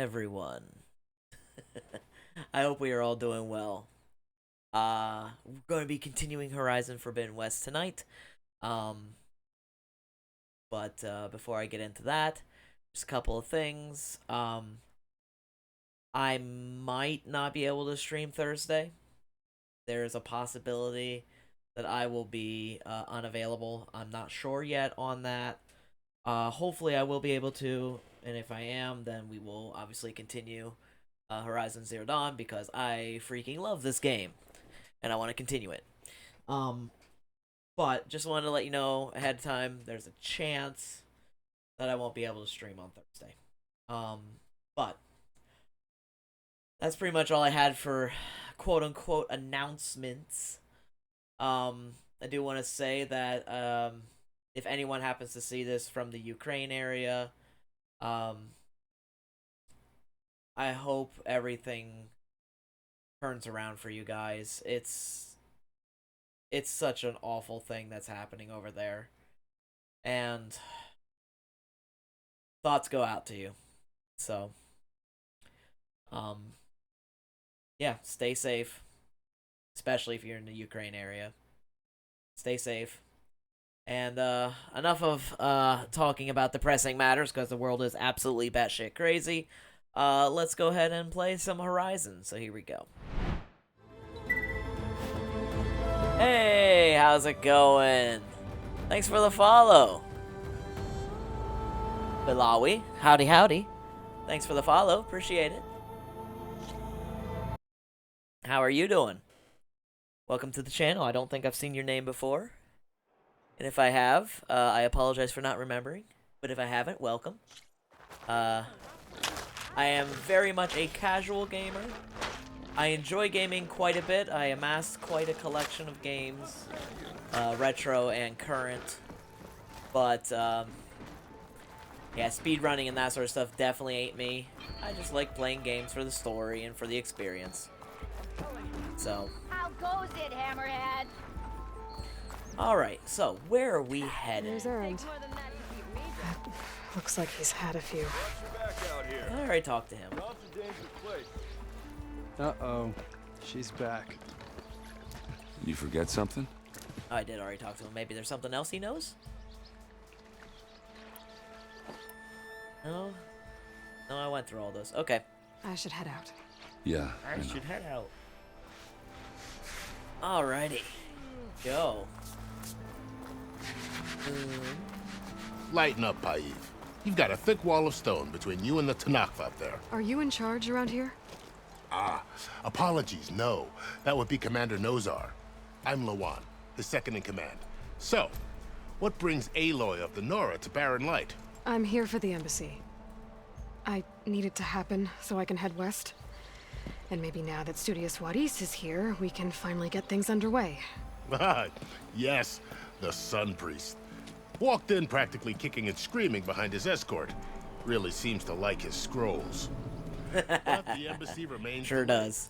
everyone. I hope we are all doing well. We're going to be continuing Horizon Forbidden West tonight. Um, but before I get into that, just a couple of things. I might not be able to stream Thursday. There is a possibility that I will be unavailable. I'm not sure yet on that. Hopefully, I will be able to, and if I am, then we will obviously continue Horizon Zero Dawn because I freaking love this game and I want to continue it. Um, but just wanted to let you know ahead of time. There's a chance that I won't be able to stream on Thursday. Um, but that's pretty much all I had for quote unquote announcements. I do want to say that if anyone happens to see this from the Ukraine area, um, I hope everything turns around for you guys. It's such an awful thing that's happening over there, and thoughts go out to you. So, um, yeah, stay safe, especially if you're in the Ukraine area. Stay safe. And enough of talking about depressing matters because the world is absolutely batshit crazy. Let's go ahead and play some Horizon. So here we go. Hey, how's it going? Thanks for the follow. Bilawi, howdy howdy. Thanks for the follow, appreciate it. How are you doing? Welcome to the channel. I don't think I've seen your name before. And if I have, I apologize for not remembering. But if I haven't, welcome. I am very much a casual gamer. I enjoy gaming quite a bit. I amassed quite a collection of games, retro and current. But, yeah, speedrunning and that sort of stuff definitely ain't me. I just like playing games for the story and for the experience. So. How goes it, Hammerhead? Alright, so where are we headed? There's Erend. Looks like he's had a few. I already talked to him. Uh-oh. She's back. You forget something? Oh, I did already talk to him. Maybe there's something else he knows? No? No, I went through all those. Okay. I should head out. Yeah. I should head out. Alrighty. Go. Lighten up, Paiv. You've got a thick wall of stone between you and the Tanakh up there. Are you in charge around here? Ah, apologies, no. That would be Commander Nozar. I'm Lawan, his second in command. So, what brings Aloy of the Nora to Barren Light? I'm here for the embassy. I need it to happen so I can head west. And maybe now that Studious Wadis is here, we can finally get things underway. Ah, yes, the Sun Priest. Walked in practically kicking and screaming behind his escort. Really seems to like his scrolls. But the embassy remains... Sure does.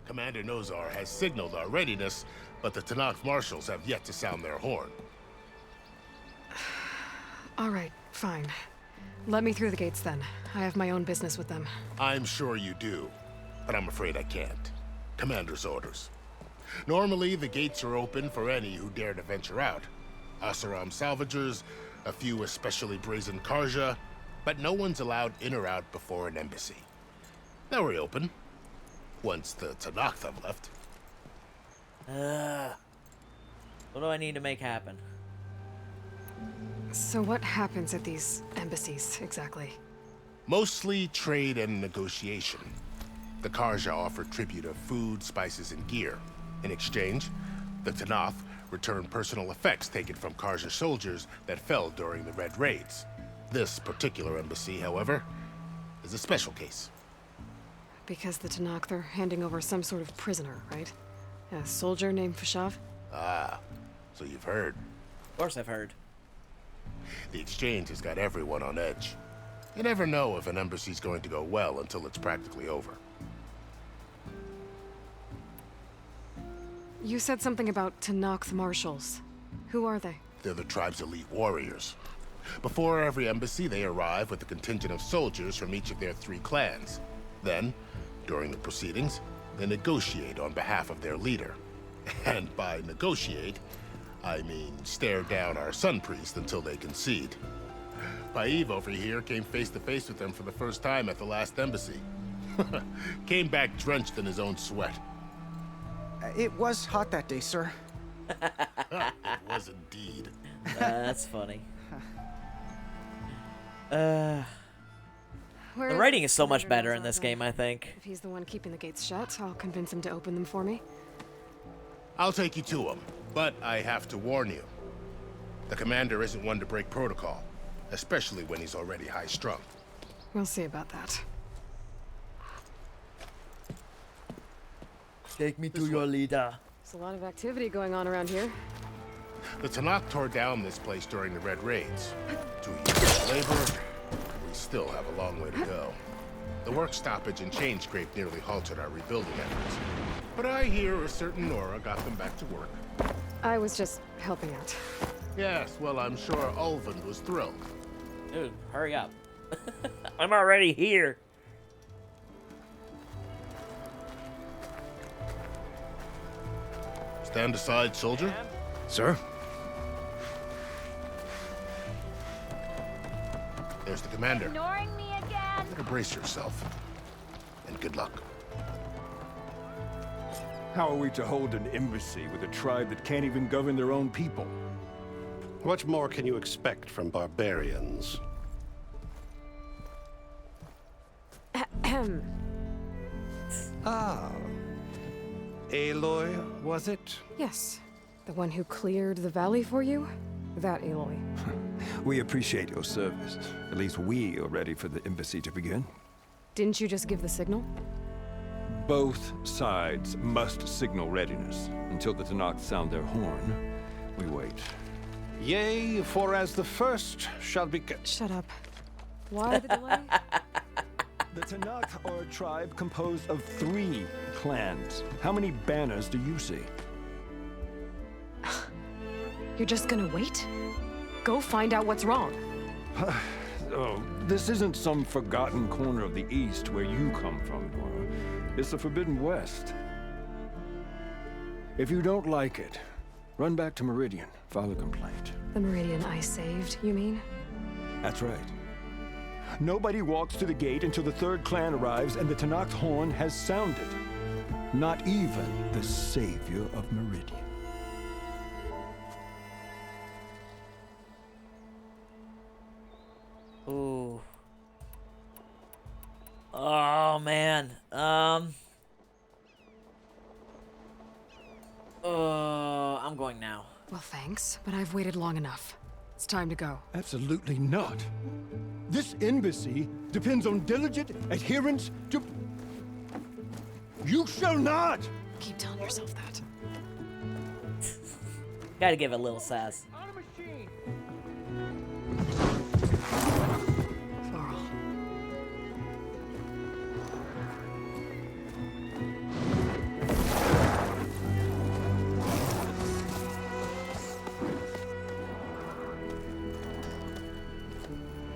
Commander Nozar has signaled our readiness, but the Tanakh marshals have yet to sound their horn. All right, fine. Let me through the gates then. I have my own business with them. I'm sure you do, but I'm afraid I can't. Commander's orders. Normally, the gates are open for any who dare to venture out. Asaram salvagers, a few especially brazen Karja, but no one's allowed in or out before an embassy. Now we're open, once the Tanakh have left. What do I need to make happen? So what happens at these embassies, exactly? Mostly trade and negotiation. The Karja offer tribute of food, spices, and gear. In exchange, the Tanakh return personal effects taken from Karja soldiers that fell during the Red Raids. This particular embassy, however, is a special case. Because the Tanakh, they're handing over some sort of prisoner, right? A soldier named Fashav? Ah, so you've heard. Of course I've heard. The exchange has got everyone on edge. You never know if an embassy's going to go well until it's practically over. You said something about Tanakh marshals. Who are they? They're the tribe's elite warriors. Before every embassy, they arrive with a contingent of soldiers from each of their 3 clans. Then, during the proceedings, they negotiate on behalf of their leader. And by negotiate, I mean stare down our sun priest until they concede. Paiv over here came face to face with them for the first time at the last embassy. Came back drenched in his own sweat. It was hot that day, sir. It was indeed. That's funny. Where The writing is so much Commander better in this Malzahn? game, I think. If he's the one keeping the gates shut, I'll convince him to open them for me. I'll take you to him, but I have to warn you. The commander isn't one to break protocol, especially when he's already high-strung. We'll see about that. Take me to your leader. There's a lot of activity going on around here. The Tanakh tore down this place during the Red Raids. 2 years of labor, we still have a long way to go. The work stoppage and chain scrape nearly halted our rebuilding efforts. But I hear a certain Nora got them back to work. I was just helping out. Yes, well, I'm sure Ulvund was thrilled. Dude, hurry up. I'm already here. Stand aside, soldier. Sir? There's the commander. Ignoring me again? Better brace yourself. And good luck. How are we to hold an embassy with a tribe that can't even govern their own people? What more can you expect from barbarians? Ah. Aloy, was it? Yes. The one who cleared the valley for you? That Aloy. We appreciate your service. At least we are ready for the embassy to begin. Didn't you just give the signal? Both sides must signal readiness. Until the Tanakh sound their horn, we wait. Yea, for as the first shall be... Shut up. Why the delay? The Tanakh are a tribe composed of 3 clans. How many banners do you see? You're just gonna wait? Go find out what's wrong. Oh, this isn't some forgotten corner of the East where you come from, Nora. It's the Forbidden West. If you don't like it, run back to Meridian, file a complaint. The Meridian I saved, you mean? That's right. Nobody walks to the gate until the 3rd clan arrives and the Tanakh horn has sounded. Not even the savior of Meridian. Ooh. Oh man. I'm going now. Well, thanks, but I've waited long enough. It's time to go. Absolutely not. This embassy depends on diligent adherence to... You shall not! Keep telling yourself that. Gotta give it a little sass. Varl.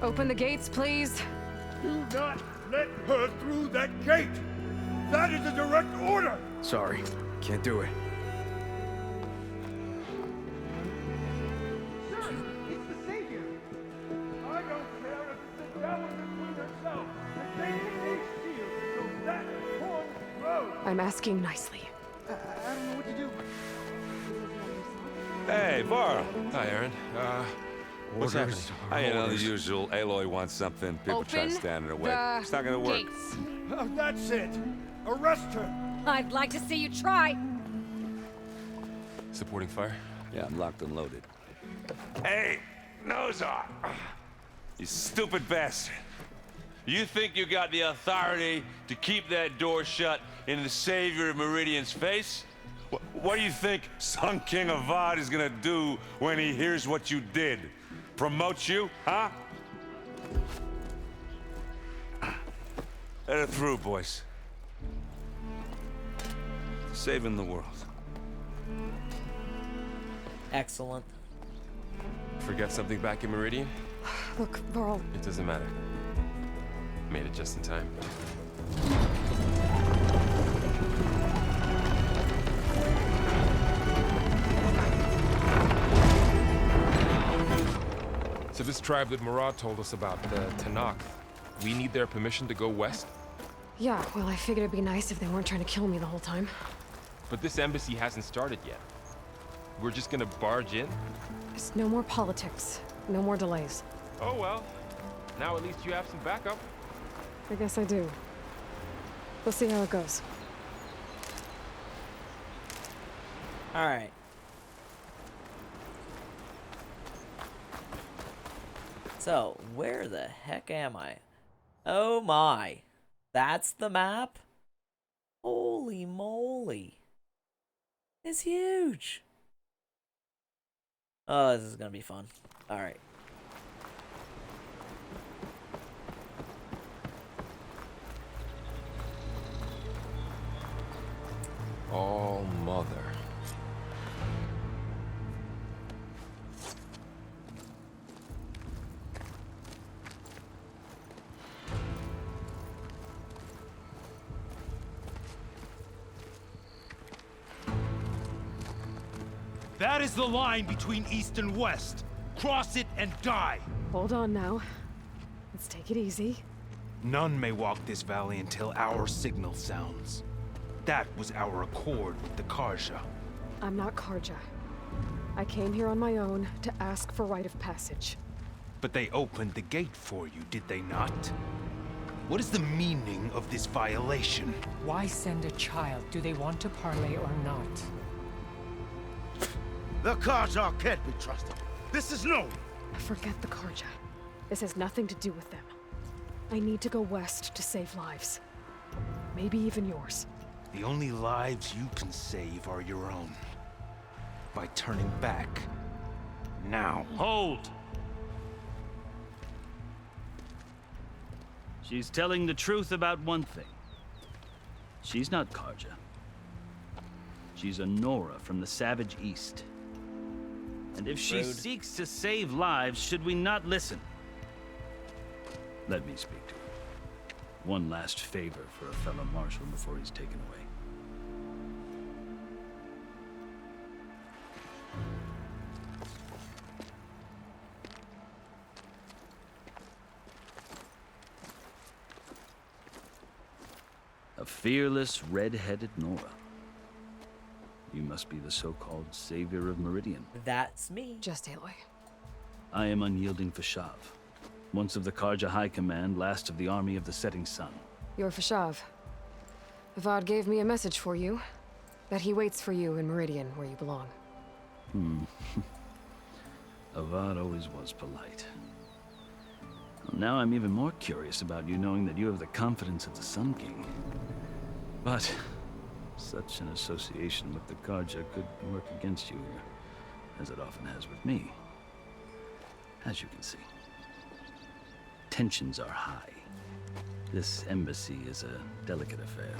Open the gates, please. Do not let her through that gate! That is a direct order! Sorry, can't do it. Sir, it's the Savior! I don't care if it's the devil between herself. The gate is sealed, so that horn grows! I'm asking nicely. I don't know what to do. Hey, Varl. Hi, Aaron. What's Orders, happening? You know, the usual. Aloy wants something. People try Open standing in the way. the It's not gonna work. gates. That's it! Arrest her! I'd like to see you try. Supporting fire? Yeah, I'm locked and loaded. Hey, Nozar! You stupid bastard. You think you got the authority to keep that door shut in the savior of Meridian's face? What do you think Sun King Avad is gonna do when he hears what you did? Promote you, huh? Let her through, boys. Saving the world. Excellent. Forget something back in Meridian? Look, Varl, It doesn't matter. Made it just in time. So this tribe that Murad told us about, the Tanakh, we need their permission to go west? yeah, well, I figured it'd be nice if they weren't trying to kill me the whole time. But this embassy hasn't started yet. We're just gonna barge in? Just no more politics. No more delays. Oh well. Now at least you have some backup. I guess I do. We'll see how it goes. Alright. So, where the heck am I? Oh my. That's the map? Holy moly. It's huge. Oh, this is gonna be fun. Alright. All mother. That is the line between East and West. Cross it and die. Hold on now. Let's take it easy. None may walk this valley until our signal sounds. That was our accord with the Karja. I'm not Karja. I came here on my own to ask for rite of passage. But they opened the gate for you, did they not? What is the meaning of this violation? Why send a child? Do they want to parley or not? The Karja can't be trusted. This is known. Forget the Karja. This has nothing to do with them. I need to go west to save lives. Maybe even yours. The only lives you can save are your own. By turning back. Now. Hold! She's telling the truth about one thing. She's not Karja. She's a Nora from the Savage East. And if she Rude. seeks to save lives, should we not listen? Let me speak to her. One last favor for a fellow marshal before he's taken away. A fearless, red-headed Nora. You must be the so-called savior of Meridian. That's me. Just Aloy. I am unyielding Fashav, once of the Karja High Command, last of the army of the Setting Sun. You're Fashav. Avad gave me a message for you. That he waits for you in Meridian, where you belong. Avad always was polite. Well, now I'm even more curious about you knowing that you have the confidence of the Sun King. But such an association with the Karja could work against you here, as it often has with me. As you can see, tensions are high. This embassy is a delicate affair.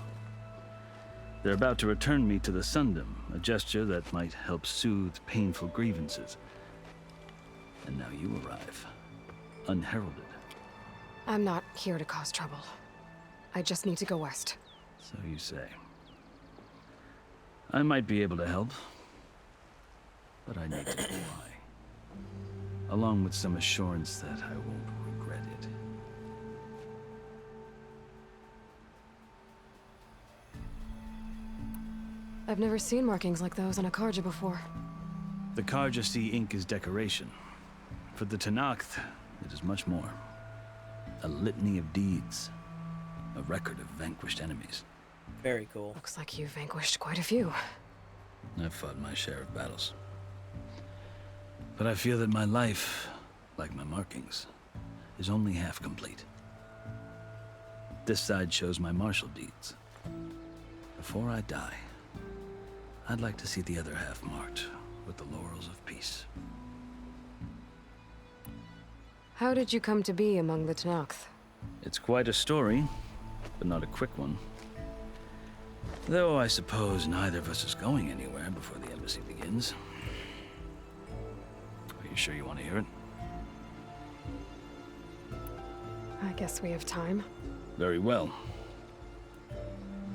They're about to return me to the Sundom, a gesture that might help soothe painful grievances. And now you arrive, unheralded. I'm not here to cause trouble. I just need to go west. So you say. I might be able to help, but I need to know why. Along with some assurance that I won't regret it. I've never seen markings like those on a Karja before. The Karja see ink as decoration. For the Tanakh, it is much more. A litany of deeds. A record of vanquished enemies. Very cool. Looks like you've vanquished quite a few. I've fought my share of battles. But I feel that my life, like my markings, is only half complete. This side shows my martial deeds. Before I die, I'd like to see the other half marked with the laurels of peace. How did you come to be among the Tanakh? It's quite a story, but not a quick one. Though I suppose neither of us is going anywhere before the embassy begins. Are you sure you want to hear it? I guess we have time. Very well.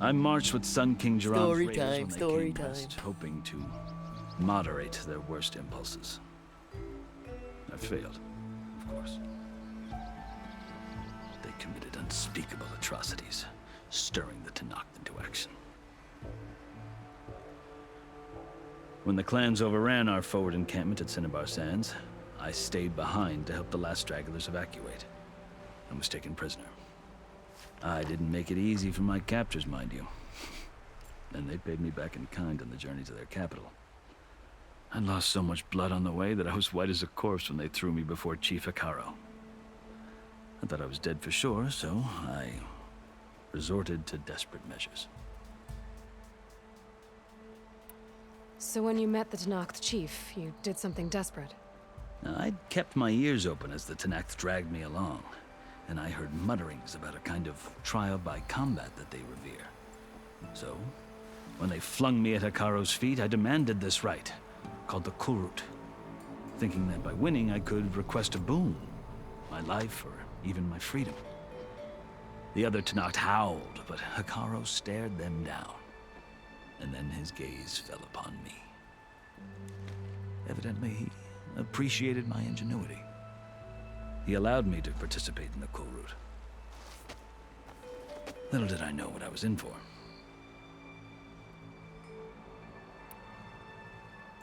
I marched with Sun King Jiran's Story raiders time, when they story came time. west, hoping to moderate their worst impulses. I failed, of course. They committed unspeakable atrocities, stirring the Tenakth into action. When the clans overran our forward encampment at Cinnabar Sands, I stayed behind to help the last stragglers evacuate, and was taken prisoner. I didn't make it easy for my captors, mind you. And they paid me back in kind on the journey to their capital. I lost so much blood on the way that I was white as a corpse when they threw me before Chief Hekarro. I thought I was dead for sure, so I resorted to desperate measures. So when you met the Tenakth chief, you did something desperate. Now, I'd kept my ears open as the Tenakth dragged me along, and I heard mutterings about a kind of trial by combat that they revere. So, when they flung me at Hekarro's feet, I demanded this right, called the Kulrut, thinking that by winning I could request a boon, my life or even my freedom. The other Tenakth howled, but Hekarro stared them down, and then his gaze fell upon me. Evidently, he appreciated my ingenuity. He allowed me to participate in the Kulrut. Little did I know what I was in for.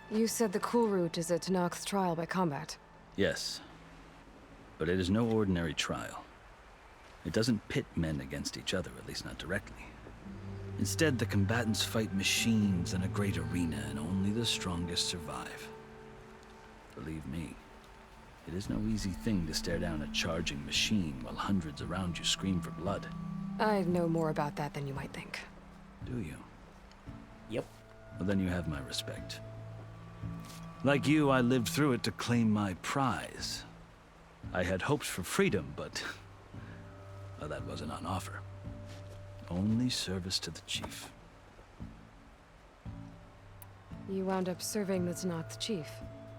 You said the Kulrut is a Tenakth trial by combat. Yes, but it is no ordinary trial. It doesn't pit men against each other, at least not directly. Instead, the combatants fight machines in a great arena, and only the strongest survive. Believe me, it is no easy thing to stare down a charging machine while hundreds around you scream for blood. I know more about that than you might think. Do you? Yep. Well, then you have my respect. Like you, I lived through it to claim my prize. I had hoped for freedom, but well, that wasn't on offer. Only service to the chief. You wound up serving the Tenakth chief.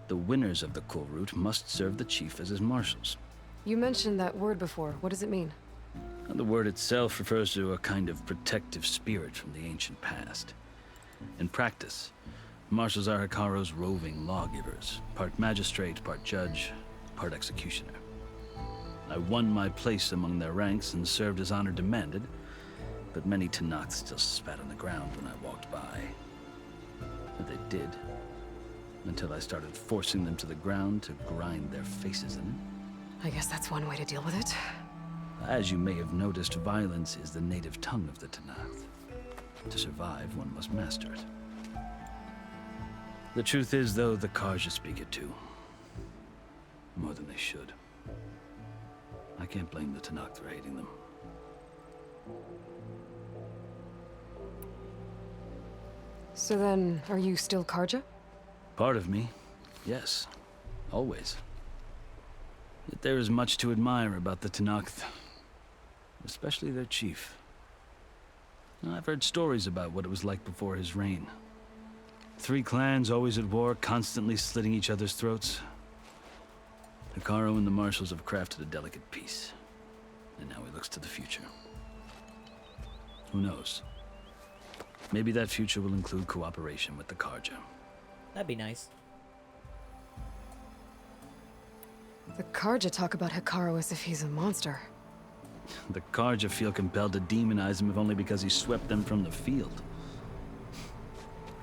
The winners of the Kulrut must serve the chief as his marshals. You mentioned that word before. What does it mean? And the word itself refers to a kind of protective spirit from the ancient past. In practice, marshals are Hekarro's roving lawgivers, part magistrate, part judge, part executioner. I won my place among their ranks and served as honor demanded, but many Tenakth still spat on the ground when I walked by. But they did, until I started forcing them to the ground to grind their faces in it. I guess that's one way to deal with it. As you may have noticed, violence is the native tongue of the Tenakth. To survive, one must master it. The truth is, though, the Carja speak it too. More than they should. I can't blame the Tenakth for hating them. So then, are you still Carja? Part of me, yes. Always. Yet there is much to admire about the Tenakth. Especially their chief. I've heard stories about what it was like before his reign. 3 clans always at war, constantly slitting each other's throats. Hekarro and the marshals have crafted a delicate peace. And now he looks to the future. Who knows? Maybe that future will include cooperation with the Carja. That'd be nice. The Carja talk about Hekarro as if he's a monster. The Carja feel compelled to demonize him if only because he swept them from the field.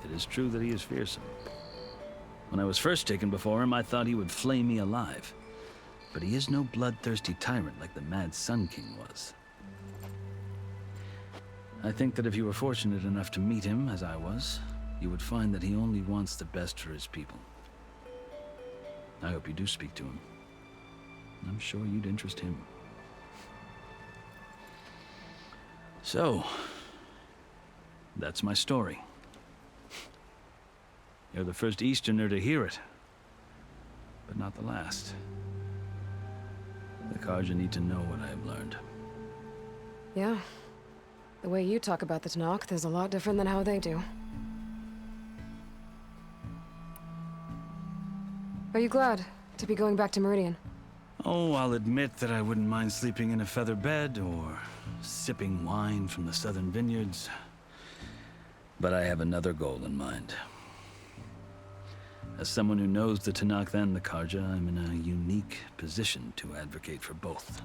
It is true that he is fearsome. When I was first taken before him, I thought he would flay me alive. But he is no bloodthirsty tyrant like the Mad Sun King was. I think that if you were fortunate enough to meet him, as I was, you would find that he only wants the best for his people. I hope you do speak to him. I'm sure you'd interest him. So, that's my story. You're the first Easterner to hear it, but not the last. The Carja need to know what I have learned. Yeah. The way you talk about the Tenakth is a lot different than how they do. Are you glad to be going back to Meridian? Oh, I'll admit that I wouldn't mind sleeping in a feather bed or sipping wine from the southern vineyards. But I have another goal in mind. As someone who knows the Tenakth and the Carja, I'm in a unique position to advocate for both.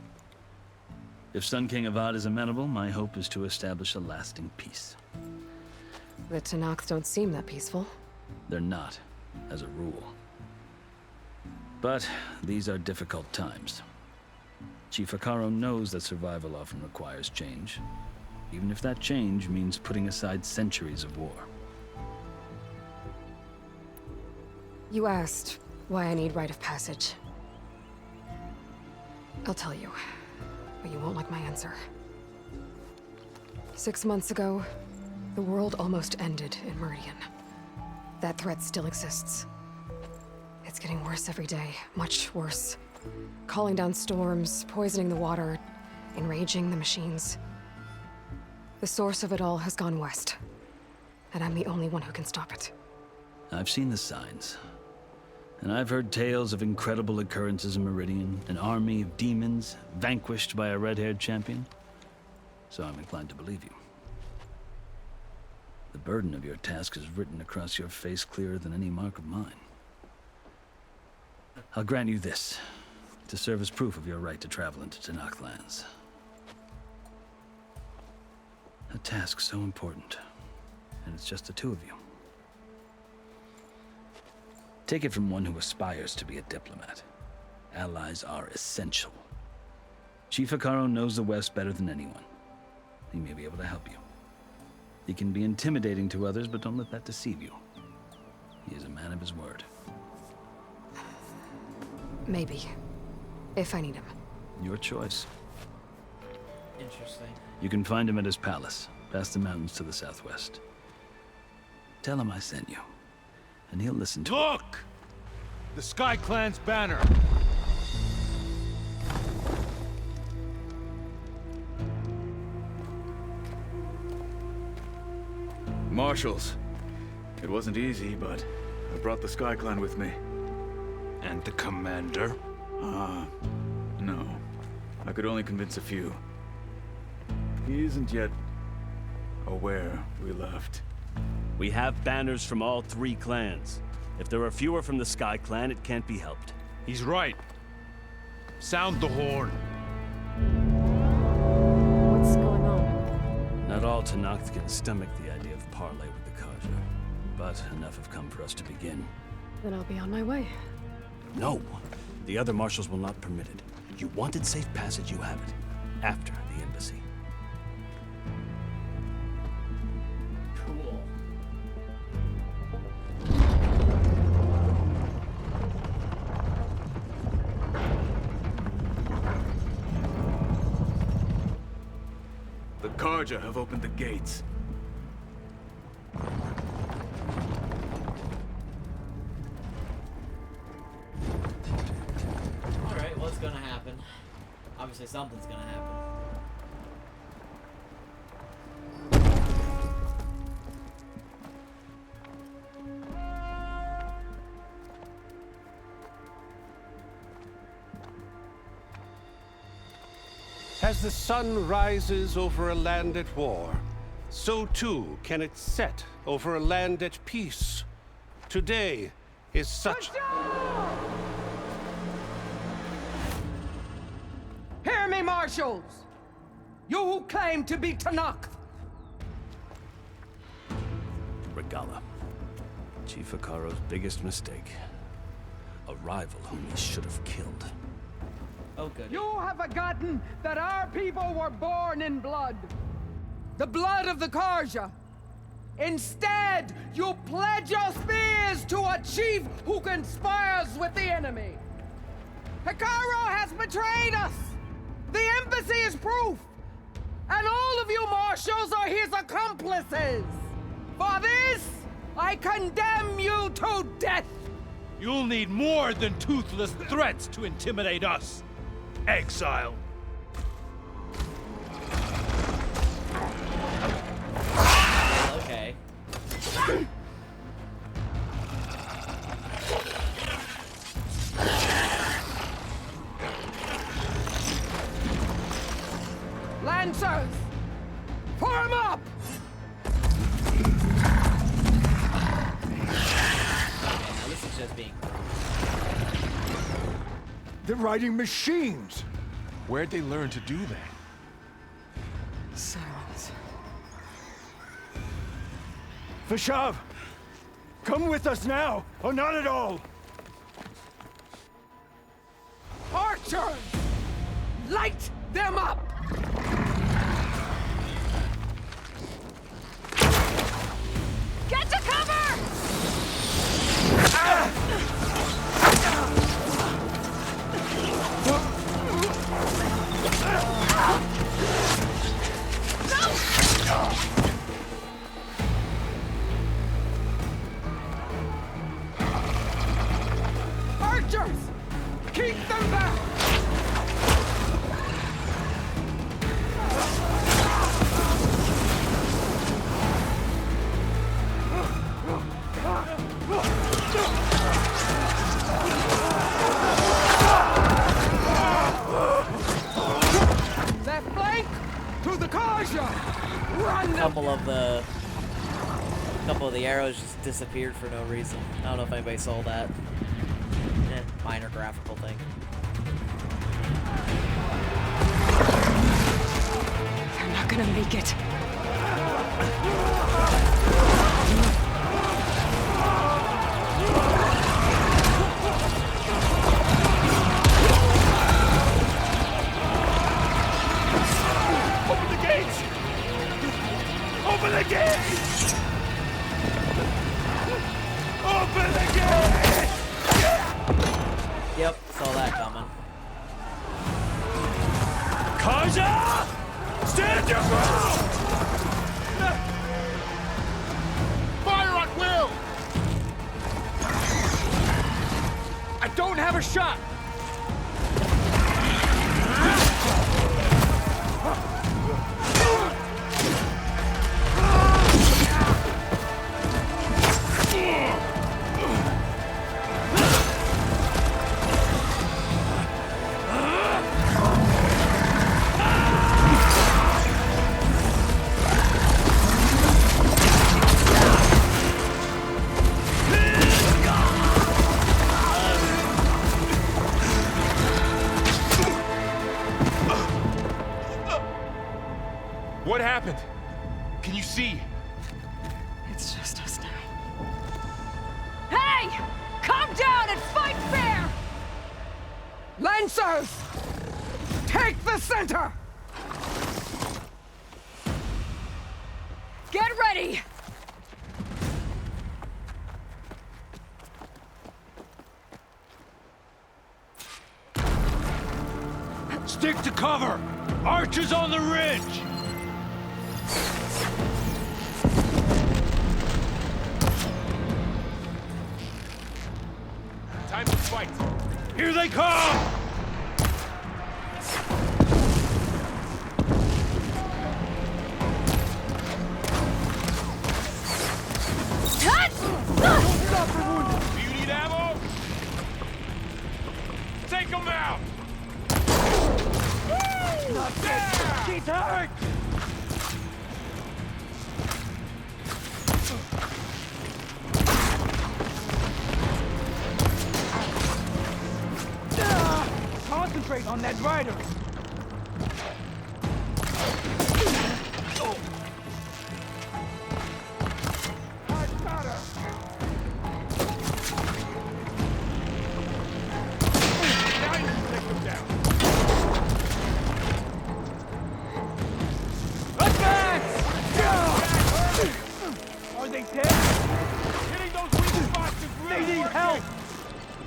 If Sun King Avad is amenable, my hope is to establish a lasting peace. The Tenakth don't seem that peaceful. They're not, as a rule. But these are difficult times. Chief Hekarro knows that survival often requires change, even if that change means putting aside centuries of war. You asked why I need rite of passage. I'll tell you, but you won't like my answer. 6 months ago, the world almost ended in Meridian. That threat still exists. It's getting worse every day, much worse. Calling down storms, poisoning the water, enraging the machines. The source of it all has gone west, and I'm the only one who can stop it. I've seen the signs. And I've heard tales of incredible occurrences in Meridian, an army of demons vanquished by a red-haired champion. So I'm inclined to believe you. The burden of your task is written across your face clearer than any mark of mine. I'll grant you this, to serve as proof of your right to travel into Tenakth lands. A task so important, and it's just the two of you. Take it from one who aspires to be a diplomat. Allies are essential. Chief Hekarro knows the West better than anyone. He may be able to help you. He can be intimidating to others, but don't let that deceive you. He is a man of his word. Maybe. If I need him. Your choice. Interesting. You can find him at his palace, past the mountains to the southwest. Tell him I sent you, and he'll listen to Look! The Sky Clan's banner! Marshals. It wasn't easy, but I brought the Sky Clan with me. And the commander? No. I could only convince a few. He isn't yet aware we left. We have banners from all 3 clans. If there are fewer from the Sky Clan, it can't be helped. He's right. Sound the horn. What's going on? Not all Tenakth can stomach the idea of parley with the Carja, but enough have come for us to begin. Then I'll be on my way. No, the other marshals will not permit it. You wanted safe passage, you have it. After the embassy. Cool. The Carja have opened the gates. Alright, what's gonna happen? Obviously something's gonna happen. As the sun rises over a land at war, so too can it set over a land at peace. Today is such... Hear me, marshals! You who claim to be Tenakth! Regalla. Chief Hekarro's biggest mistake. A rival whom he should have killed. Oh, good. You have forgotten that our people were born in blood. The blood of the Carja. Instead, you pledge your spears to a chief who conspires with the enemy. Hekarro has betrayed us. The embassy is proof. And all of you marshals are his accomplices. For this, I condemn you to death. You'll need more than toothless threats to intimidate us. Exile. Okay. Lancers! Form up! Now this is just being. They're riding machines. Where'd they learn to do that? Silence. Vashav, come with us now, or not at all. Archers! Light them up! Get to cover! Archers! Keep them back! Left flank to the Karja! Run them! Couple of the arrows just disappeared for no reason. I don't know if anybody saw that. Minor graphical thing. They're not gonna make it. Open the gates! Open the gates! Open the gates! Yep, saw that coming. Karja! Stand your ground! Fire at will! I don't have a shot! What happened? Can you see? It's just us now. Hey! Calm down and fight fair! Lancers! Take the center! Get ready! Stick to cover! Archers on the ridge! Time to fight. Here they come! Do you need ammo? Take them out! Not dead! She's hurt! Concentrate on that rider. Are they dead? Hitting those weak spots is really They need help!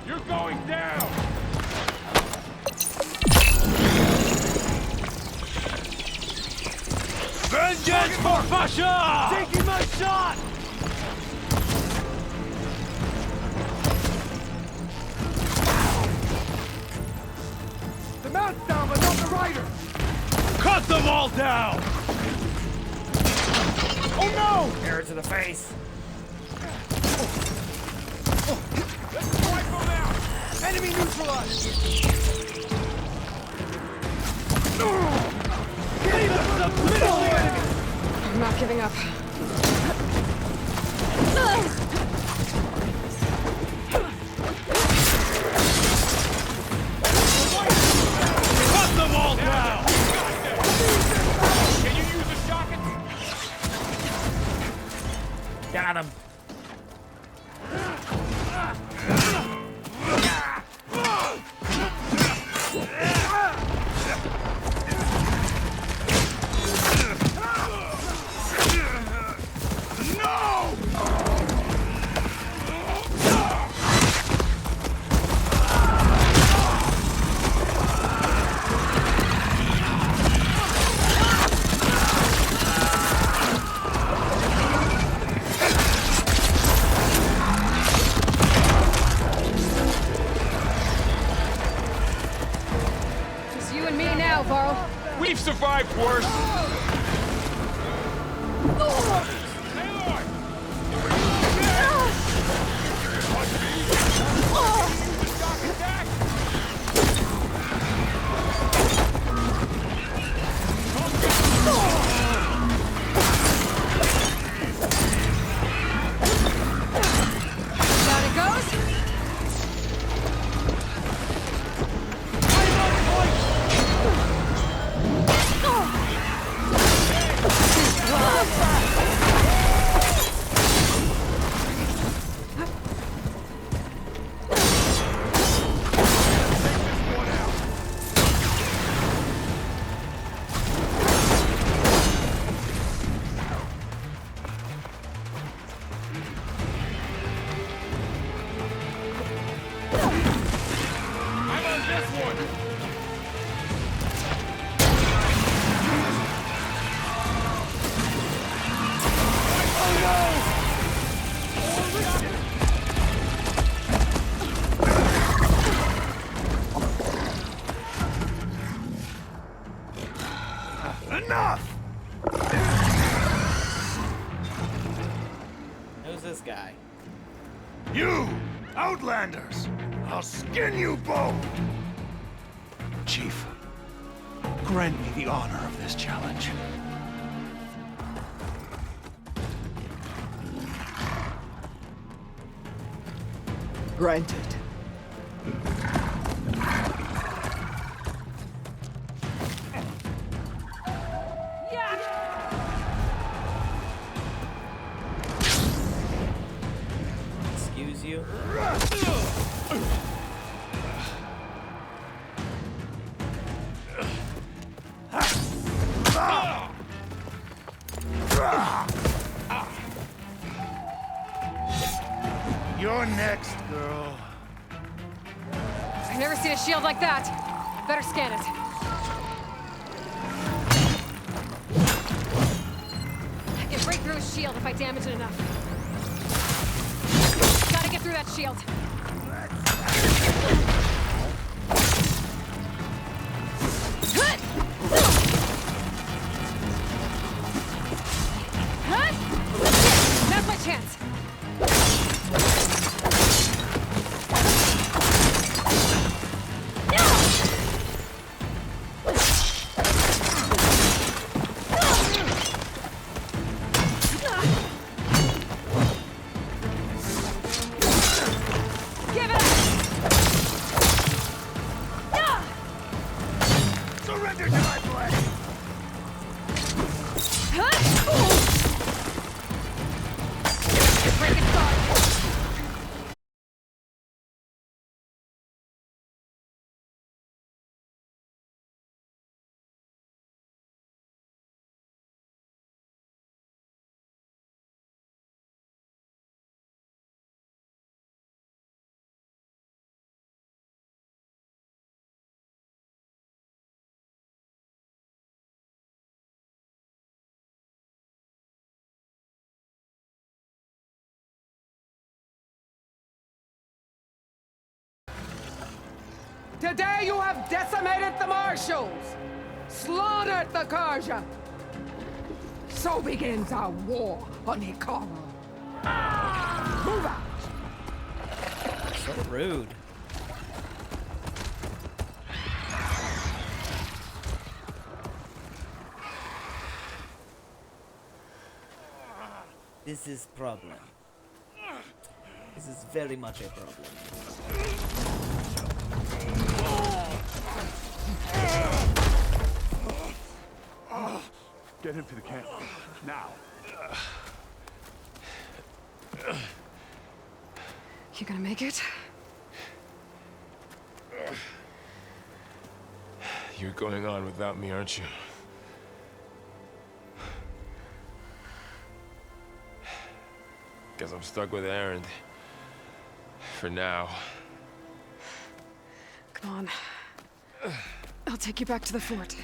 You're going down! Vengeance for Fasha! Taking my shot! The mount's down, but not the rider. Cut them all down! Oh no! Arrow to the face. Let's wipe them out! Enemy neutralized. Get him! giving up. Cut them all down! Can you use a shotgun? Got him. Just you and me now, Varl. We've survived worse. Down it goes. I'm on this one. Enough! Who's this guy? You! Outlanders! I'll skin you both! Chief, grant me the honor of this challenge. Granted. Excuse you? You're next, girl. I've never seen a shield like that. Better scan it. I can break through a shield if I damage it enough. Gotta get through that shield. Now's my chance. Give it up! Surrender to my blade! Break it guard. Today you have decimated the Marshals, slaughtered the Karja. So begins our war on Hikaru. Move out! So rude. This is problem. This is very much a problem. Get him to the camp. Now. You gonna make it? You're going on without me, aren't you? Guess I'm stuck with Erend. For now. Come on. I'll take you back to the fort.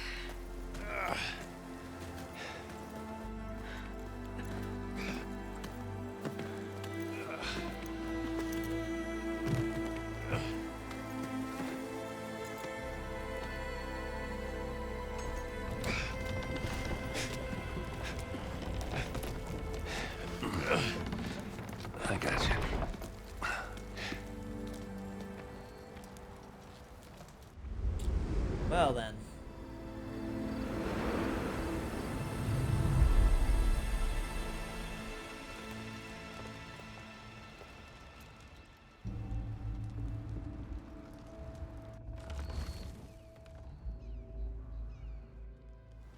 I got you. Well then.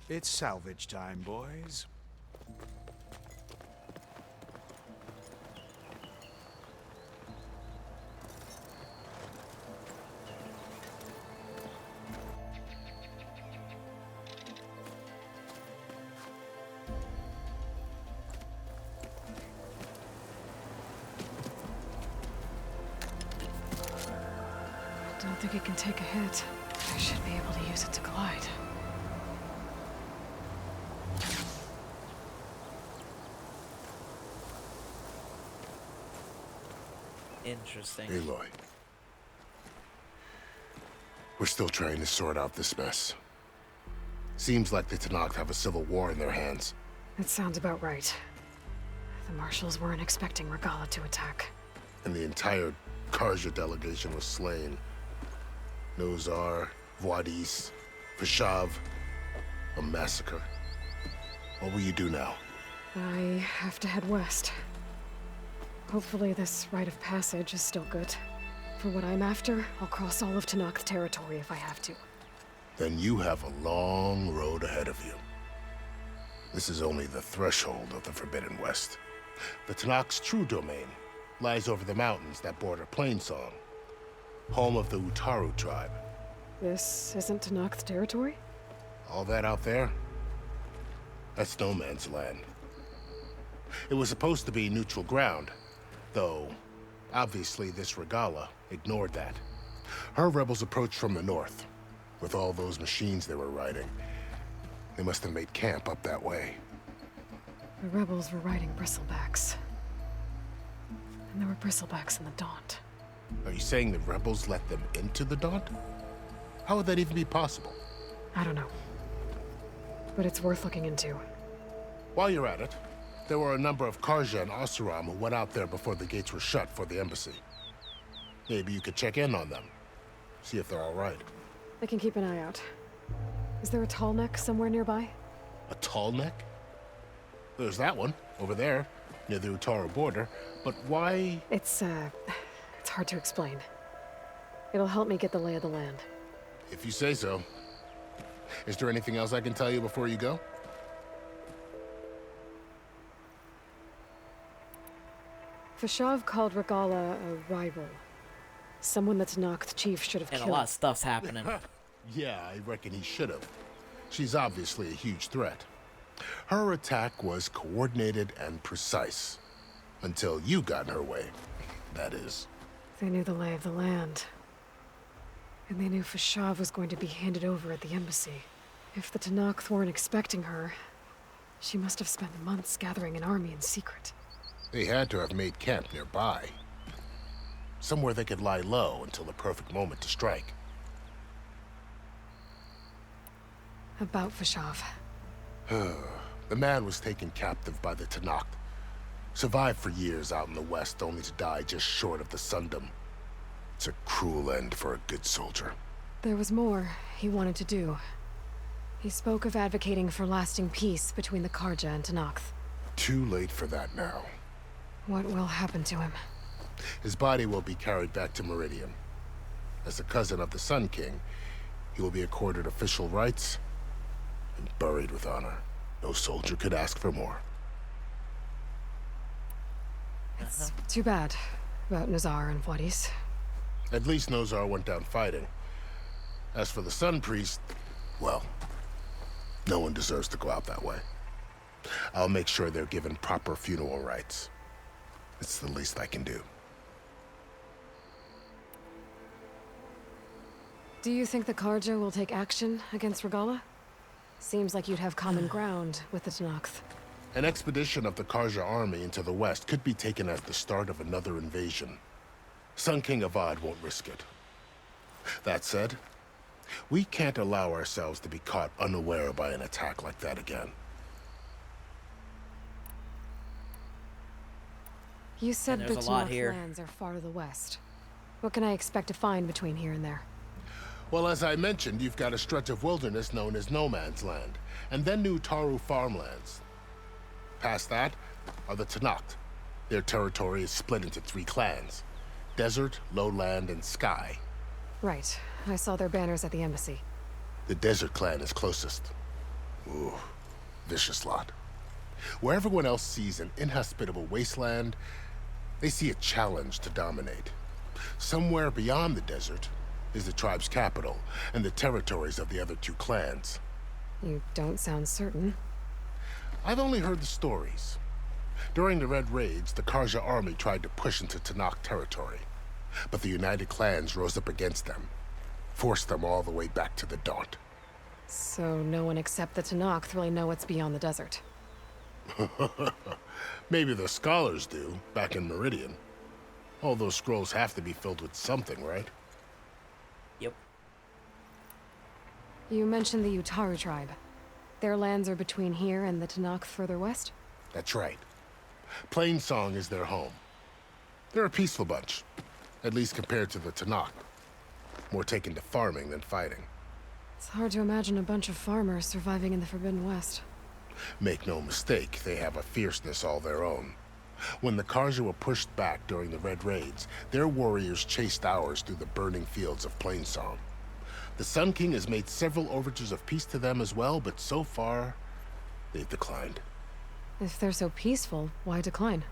It's salvage time, boys. Don't think it can take a hit. I should be able to use it to glide. Interesting. Aloy. We're still trying to sort out this mess. Seems like the Tenakth have a civil war in their hands. That sounds about right. The marshals weren't expecting Regalla to attack. And the entire Karja delegation was slain. Nozar, Vuadis, Vashav. A massacre. What will you do now? I have to head west. Hopefully this rite of passage is still good. For what I'm after, I'll cross all of Tenakth territory if I have to. Then you have a long road ahead of you. This is only the threshold of the Forbidden West. The Tenakth's true domain lies over the mountains that border Plainsong, home of the Utaru tribe. This isn't Tenakth territory? All that out there? That's no man's land. It was supposed to be neutral ground, though obviously this Regalla ignored that. Her rebels approached from the north, with all those machines they were riding. They must have made camp up that way. The rebels were riding bristlebacks. And there were bristlebacks in the Daunt. Are you saying the rebels let them into the Daunt? How would that even be possible? I don't know. But it's worth looking into. While you're at it, there were a number of Karja and Oseram who went out there before the gates were shut for the embassy. Maybe you could check in on them. See if they're all right. I can keep an eye out. Is there a tall neck somewhere nearby? A tall neck? There's that one, over there, near the Utaru border. But why? It's hard to explain. It'll help me get the lay of the land. If you say so. Is there anything else I can tell you before you go? Vashav called Regalla a rival. Someone that Tenakth chief should have And killed. a lot of stuff's happening. Yeah, I reckon he should have. She's obviously a huge threat. Her attack was coordinated and precise. Until you got in her way, that is. They knew the lay of the land. And they knew Vashav was going to be handed over at the embassy. If the Tenakth weren't expecting her, she must have spent months gathering an army in secret. They had to have made camp nearby. Somewhere they could lie low until the perfect moment to strike. About Vashav. The man was taken captive by the Tenakth. Survived for years out in the west, only to die just short of the Sundom. It's a cruel end for a good soldier. There was more he wanted to do. He spoke of advocating for lasting peace between the Karja and Tenakth. Too late for that now. What will happen to him? His body will be carried back to Meridian. As a cousin of the Sun King, he will be accorded official rights and buried with honor. No soldier could ask for more. It's too bad about Nazar and Juarez. At least Nozar went down fighting. As for the Sun Priest, well, no one deserves to go out that way. I'll make sure they're given proper funeral rites. It's the least I can do. Do you think the Carja will take action against Regalla? Seems like you'd have common ground with the Tenakth. An expedition of the Carja army into the west could be taken as the start of another invasion. Sun King Avad won't risk it. That said, we can't allow ourselves to be caught unaware by an attack like that again. You said the there's a lot Tenakth here. lands are far to the west. What can I expect to find between here and there? Well, as I mentioned, you've got a stretch of wilderness known as No Man's Land, and then New Taru farmlands. Past that are the Tenakth. Their territory is split into 3 clans: Desert, Lowland, and Sky. Right. I saw their banners at the embassy. The Desert clan is closest. Ooh, vicious lot. Where everyone else sees an inhospitable wasteland, they see a challenge to dominate. Somewhere beyond the desert is the tribe's capital and the territories of the other 2 clans. You don't sound certain. I've only heard the stories. During the Red Raids, the Carja army tried to push into Tenakth territory, but the United Clans rose up against them, forced them all the way back to the Daunt. So no one except the Tenakth really know what's beyond the desert. Maybe the scholars do, back in Meridian. All those scrolls have to be filled with something, right? Yep. You mentioned the Utaru tribe. Their lands are between here and the Tenakth further west? That's right. Plainsong is their home. They're a peaceful bunch, at least compared to the Tenakth. More taken to farming than fighting. It's hard to imagine a bunch of farmers surviving in the Forbidden West. Make no mistake, they have a fierceness all their own. When the Carja were pushed back during the Red Raids, their warriors chased ours through the burning fields of Plainsong. The Sun King has made several overtures of peace to them as well, but so far, they've declined. If they're so peaceful, why decline?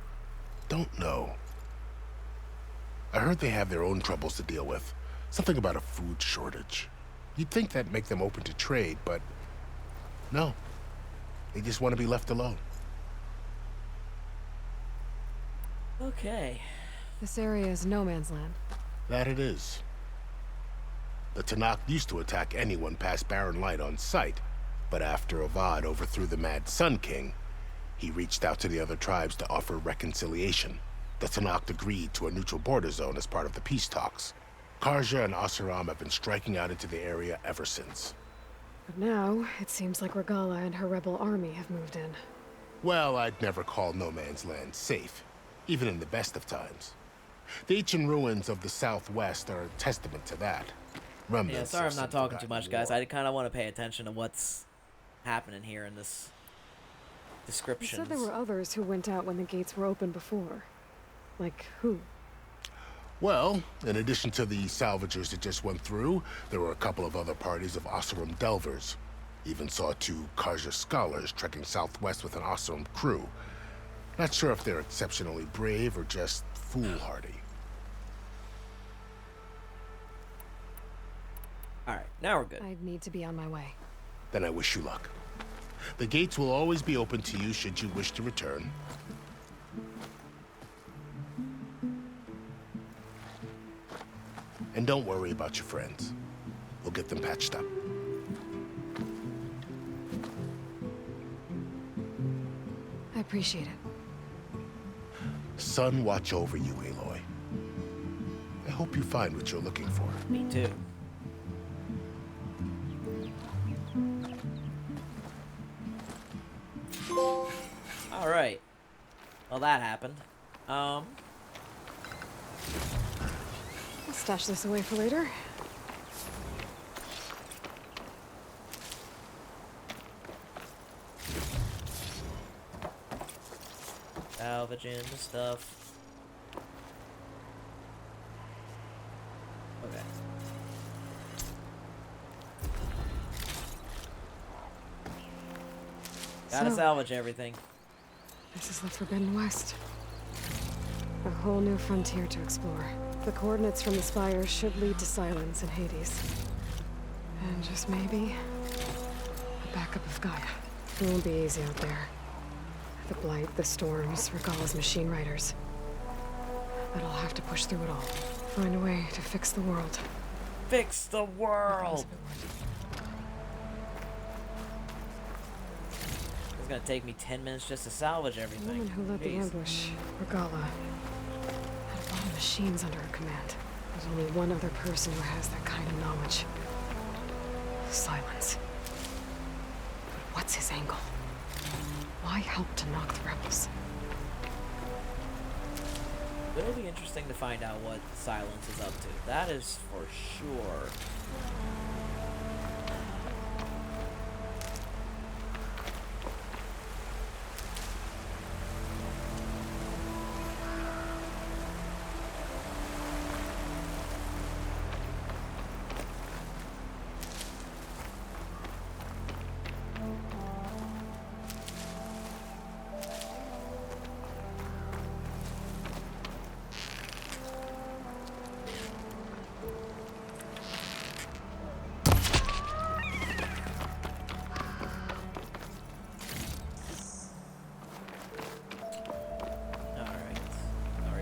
Don't know. I heard they have their own troubles to deal with. Something about a food shortage. You'd think that'd make them open to trade, but no. They just want to be left alone. Okay. This area is no man's land. That it is. The Tenakth used to attack anyone past Barren Light on sight, but after Avad overthrew the Mad Sun King, he reached out to the other tribes to offer reconciliation. The Tenakth agreed to a neutral border zone as part of the peace talks. Carja and Oseram have been striking out into the area ever since. But now, it seems like Regalla and her rebel army have moved in. Well, I'd never call No Man's Land safe, even in the best of times. The ancient ruins of the Southwest are a testament to that. Remnants Yeah, sorry of I'm not some talking too much, forgotten guys. war. I kind of want to pay attention to what's happening here in this You description. said there were others who went out when the gates were open before. Like who? Well, in addition to the salvagers that just went through, there were a couple of other parties of Oseram Delvers. Even saw 2 Carja scholars trekking southwest with an Oseram crew. Not sure if they're exceptionally brave or just foolhardy. Alright, now we're good. I need to be on my way. Then I wish you luck. The gates will always be open to you should you wish to return. And don't worry about your friends. We'll get them patched up. I appreciate it. Sun watch over you, Aloy. I hope you find what you're looking for. Me too. Alright. Well, that happened. I'll stash this away for later. salvaging the stuff. Okay. Gotta So- salvage everything. This is the Forbidden West. A whole new frontier to explore. The coordinates from the spire should lead to Silence and Hades. And just maybe, a backup of Gaia. It won't be easy out there. The Blight, the Storms, Regalla's machine riders. But I'll have to push through it all. Find a way to fix the world. Fix the world! It's gonna take me 10 minutes just to salvage The everything. woman who led the Jeez. ambush, Regalla, had a lot of machines under her command. There's only one other person who has that kind of knowledge. Silence. But what's his angle? Why help to knock the rebels? It'll be interesting to find out what Silence is up to. That is for sure.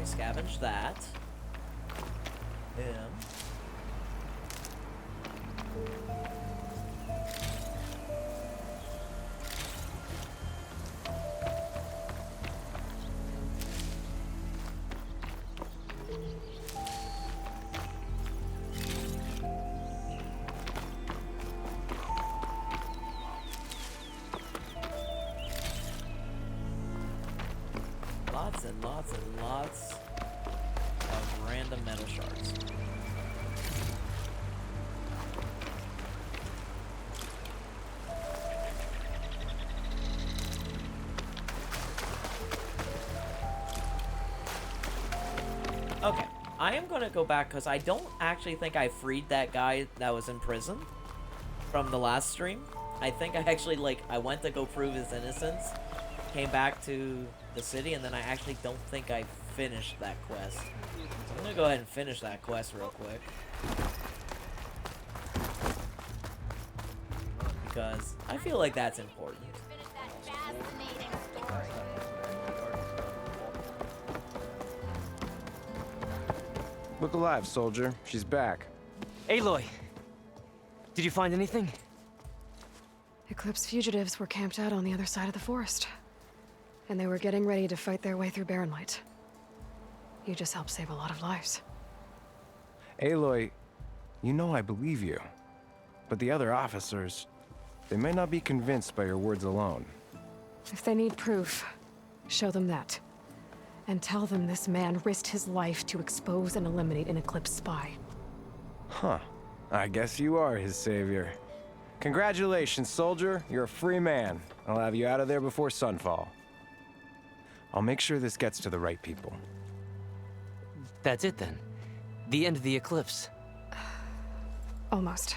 Scavenge that. Yeah. Lots and lots and lots of random metal shards. Okay, I am gonna go back because I don't actually think I freed that guy that was in prison from the last stream. I think I actually, I went to go prove his innocence, came back to the city, and then I actually don't think I finished that quest. So I'm gonna go ahead and finish that quest real quick. Because I feel like that's important. Look alive, soldier. She's back. Aloy! Did you find anything? Eclipse fugitives were camped out on the other side of the forest. And they were getting ready to fight their way through Barren Light. You just helped save a lot of lives. Aloy, you know I believe you. But the other officers, they may not be convinced by your words alone. If they need proof, show them that. And tell them this man risked his life to expose and eliminate an Eclipse spy. Huh. I guess you are his savior. Congratulations, soldier. You're a free man. I'll have you out of there before sunfall. I'll make sure this gets to the right people. That's it then. The end of the Eclipse. Almost.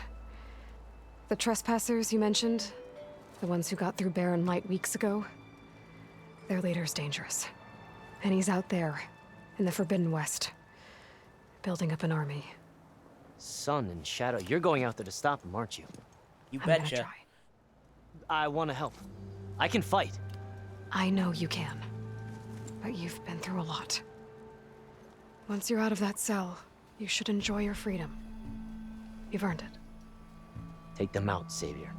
The trespassers you mentioned, the ones who got through Barren Light weeks ago, their leader's dangerous. And he's out there, in the Forbidden West, building up an army. Sun and Shadow, you're going out there to stop him, aren't you? You I'm gonna betcha. try. I want to help. I can fight. I know you can. But you've been through a lot. Once you're out of that cell, you should enjoy your freedom. You've earned it. Take them out, Savior.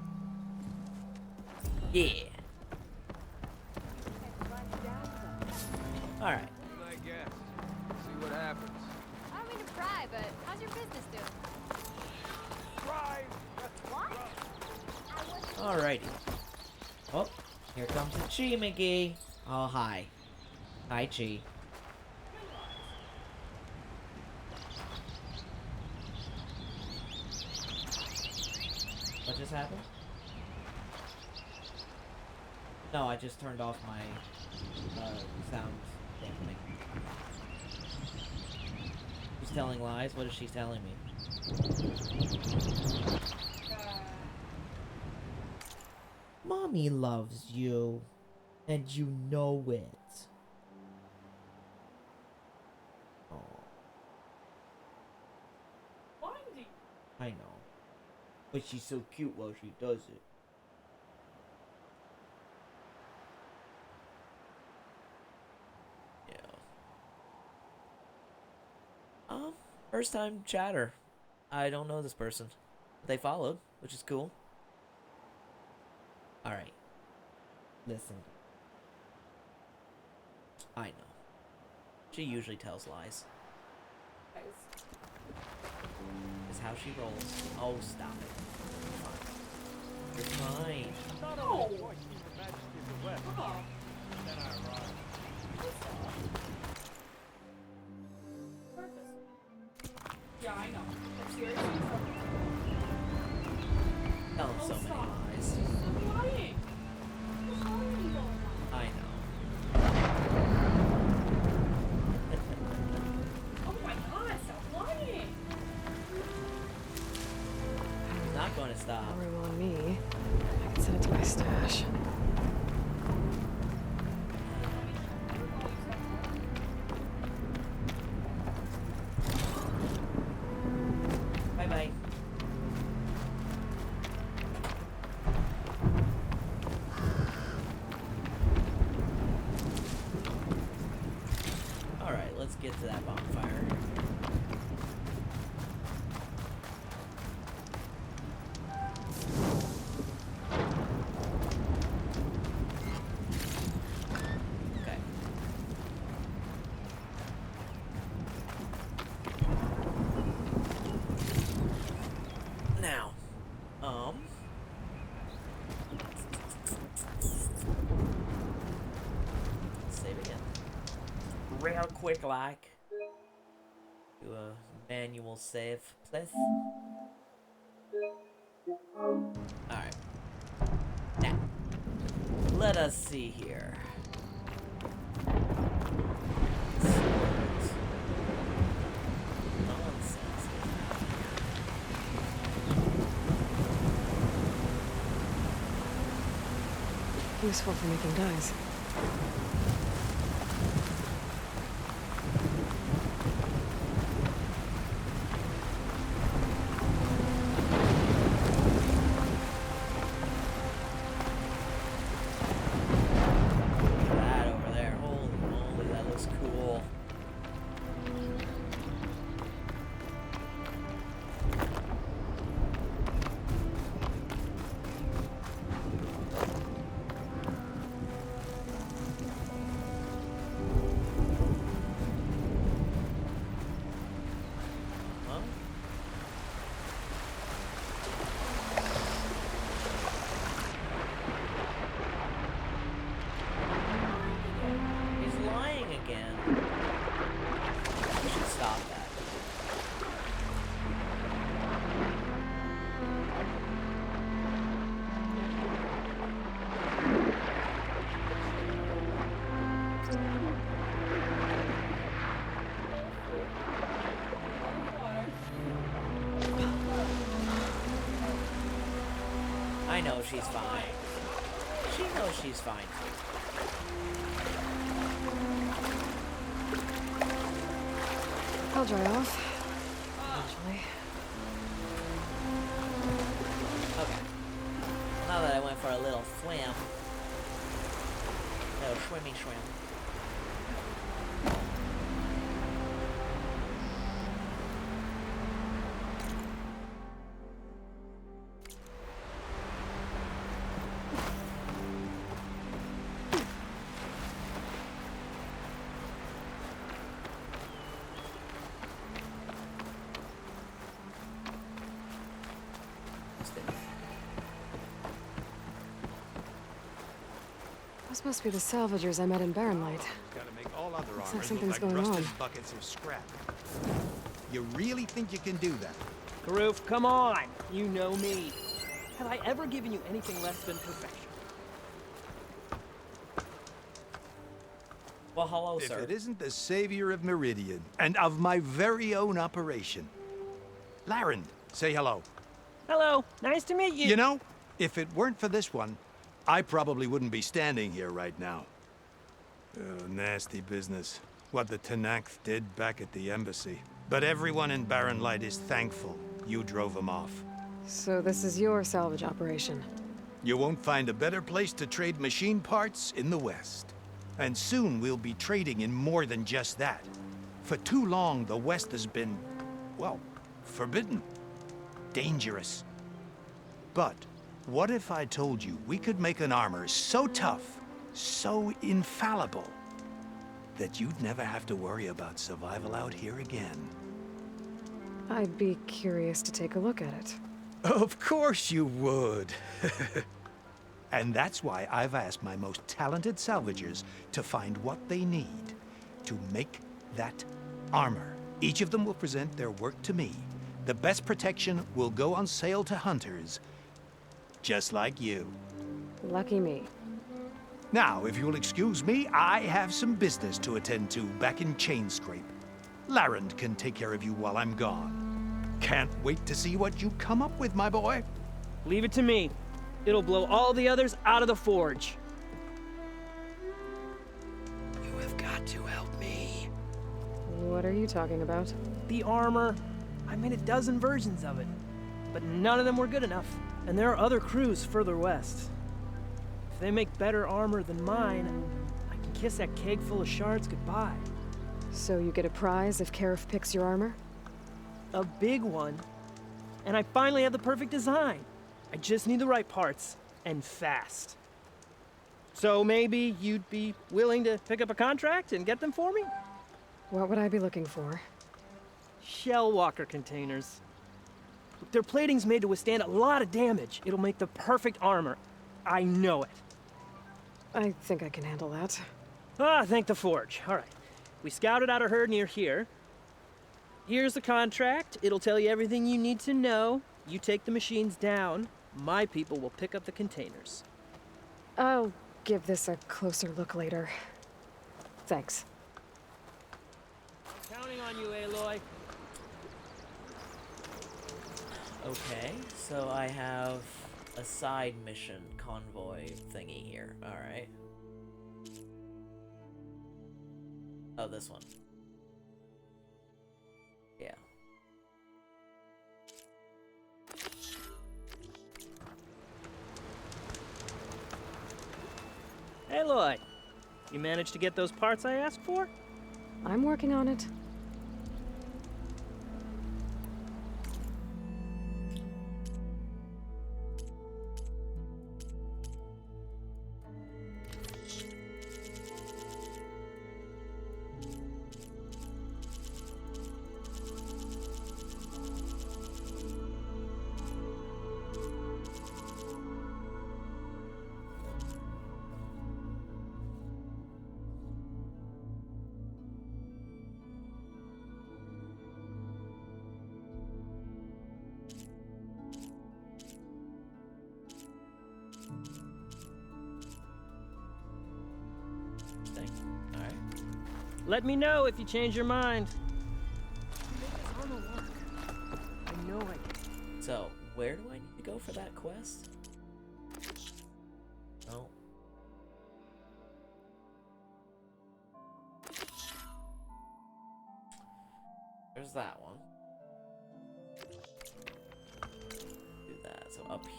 Yeah. Alright. I guess. See what happens. I don't mean to pry, but how's your business doing? What? Alrighty. Oh, here comes the Chi McGee. Oh, hi. Hi, Chi. What just happened? No, I just turned off my sound Damn it. She's telling lies? What is she telling me? Mommy loves you, and you know it. I know. But she's so cute while she does it. Yeah. First time chatter. I don't know this person. They followed, which is cool. Alright. Listen. I know. She usually tells lies. Is how she rolls. Oh, stop it. You're fine. No. Yeah, I know. But seriously, Tell him so many lies. stop lying. I know. Oh my god, stop lying. He's not going to stop. Room on me. I can send it to my stash. Bye-bye. Alright, let's get to that bonfire. Okay. Now, save again. Real quick, like, do a manual save, please. Alright. Now, let us see here. Nonsense. Useful for making dyes. That over there. Holy moly, that looks cool. Huh? He's lying again. We should stop that. I know she's fine. She knows she's fine. I'll dry off. Eventually. Okay. Now that I went for a little swim. Little swimmy swim. Those must be the salvagers I met in Barrenlight. Gotta make all other Looks like armor something's look like going rusted on. buckets of scrap. You really think you can do that? Karoof, come on! You know me. Have I ever given you anything less than perfection? Well, hello, if sir. it isn't the savior of Meridian, and of my very own operation. Laren, say hello. Hello, nice to meet you. You know, if it weren't for this one, I probably wouldn't be standing here right now. Oh, nasty business. What the Tenakth did back at the embassy. But everyone in Barren Light is thankful you drove them off. So this is your salvage operation. You won't find a better place to trade machine parts in the West. And soon we'll be trading in more than just that. For too long, the West has been, well, forbidden. Dangerous. But what if I told you we could make an armor so tough, so infallible, that you'd never have to worry about survival out here again? I'd be curious to take a look at it. Of course you would. And that's why I've asked my most talented salvagers to find what they need to make that armor. Each of them will present their work to me. The best protection will go on sale to hunters, just like you. Lucky me. Now, if you'll excuse me, I have some business to attend to back in Chainscrape. Laren can take care of you while I'm gone. Can't wait to see what you come up with, my boy. Leave it to me. It'll blow all the others out of the forge. You have got to help me. What are you talking about? The armor. I made a dozen versions of it, but none of them were good enough. And there are other crews further west. If they make better armor than mine, I can kiss that keg full of shards goodbye. So you get a prize if Karif picks your armor? A big one. And I finally have the perfect design. I just need the right parts, and fast. So maybe you'd be willing to pick up a contract and get them for me? What would I be looking for? Shell walker containers. Their plating's made to withstand a lot of damage. It'll make the perfect armor. I know it. I think I can handle that. Ah, thank the forge. All right. We scouted out a herd near here. Here's the contract. It'll tell you everything you need to know. You take the machines down. My people will pick up the containers. I'll give this a closer look later. Thanks. Counting on you, Aloy. Okay, so I have a side mission convoy thingy here. Alright. Oh, this one. Yeah. Aloy, you managed to get those parts I asked for? I'm working on it. Alright. Let me know if you change your mind. I know I can. So, where do I need to go for that quest? Oh. There's that one. Do that. So up here.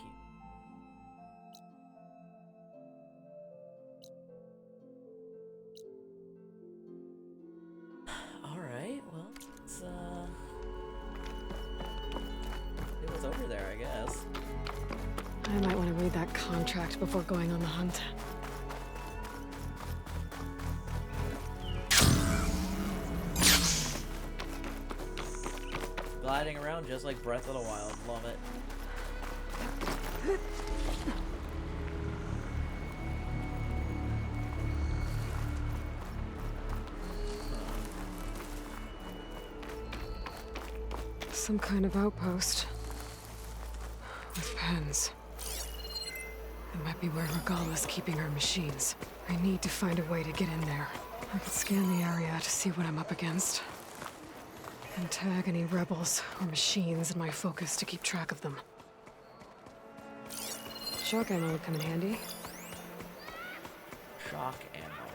Alright, well, let's it was over there, I guess. I might want to read that contract before going on the hunt. Gliding around just like Breath of the Wild. Love it. Some kind of outpost. With pens. It might be where Regala's keeping her machines. I need to find a way to get in there. I could scan the area to see what I'm up against. And tag any rebels or machines in my focus to keep track of them. Shock ammo would come in handy. Shock ammo.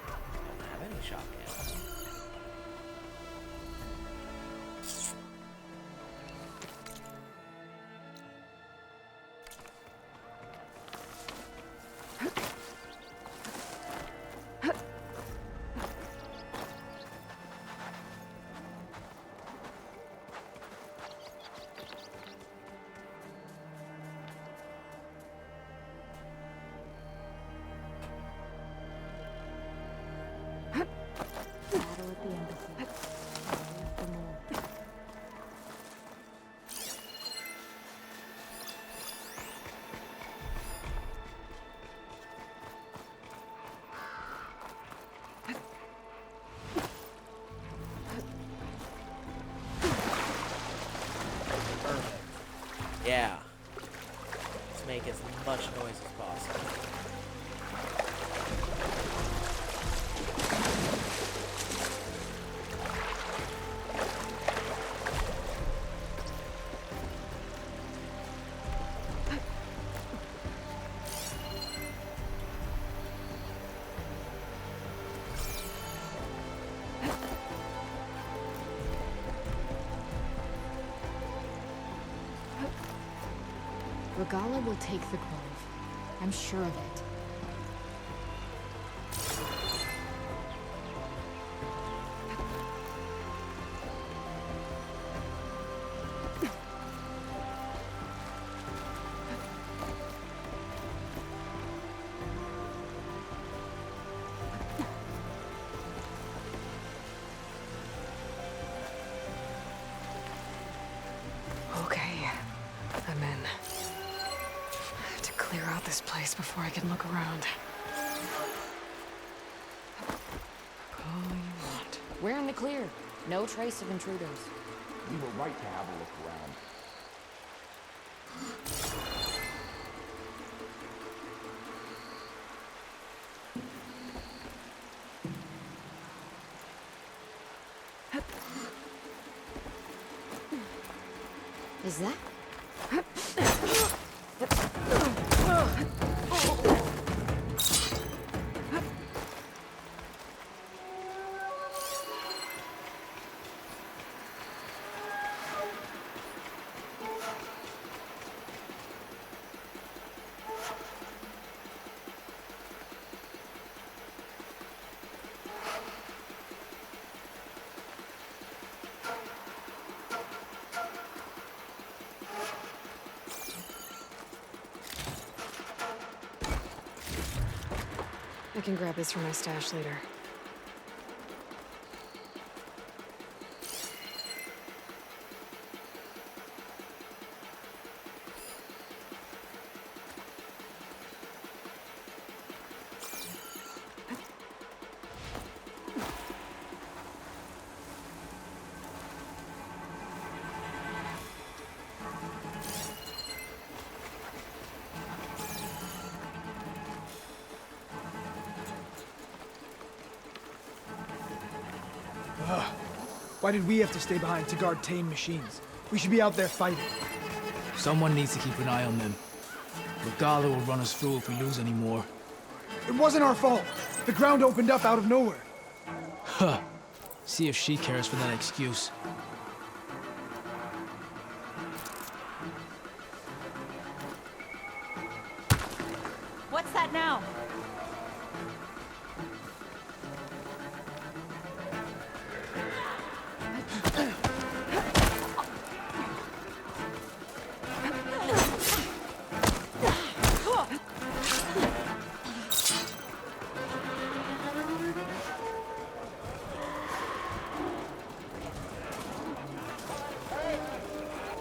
Don't have any shock ammo. Yeah. Let's make as much noise as possible. Regala will take the grove. I'm sure of it. Okay, I'm in. I have to clear out this place before I can look around. Call you want. We're in the clear. No trace of intruders. You were right to have a look around. Is that? I can grab this from my stash later. Why did we have to stay behind to guard tame machines? We should be out there fighting. Someone needs to keep an eye on them. Regala will run us through if we lose any more. It wasn't our fault. The ground opened up out of nowhere. Huh. See if she cares for that excuse. What's that now?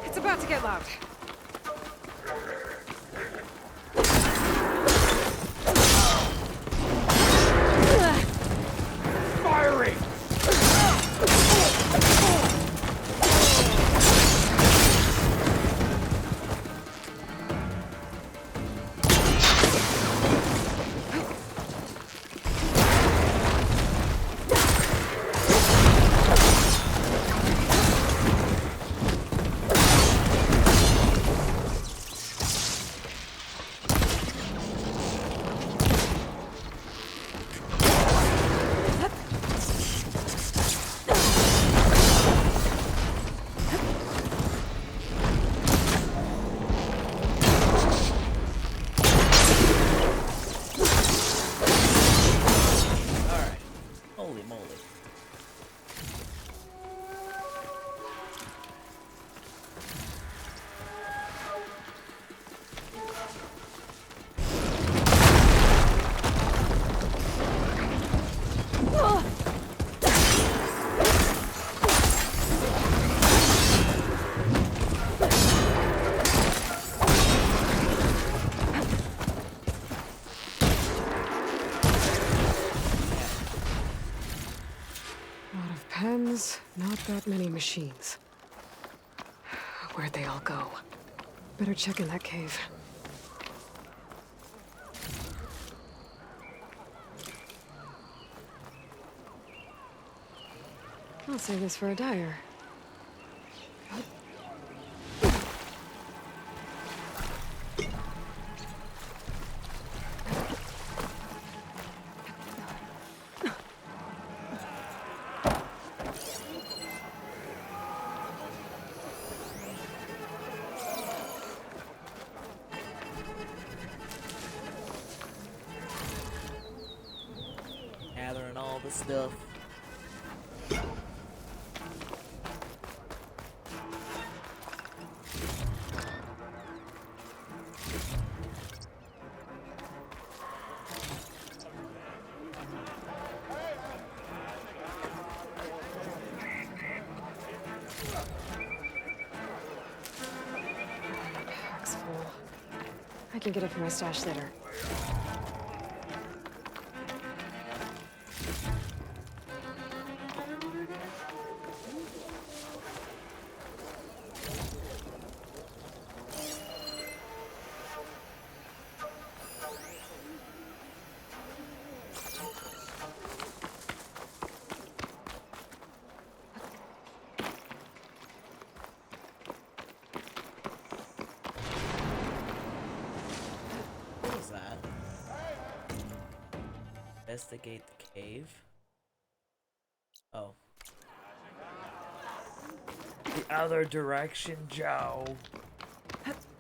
It's about to get loud. machines, not that many machines. Where'd they all go? Better check in that cave. I'll save this for a dyer. Gathering all the stuff. Pack's full. I can get it from my stash later. What is that? Investigate the cave. Oh. The other direction, Joe. The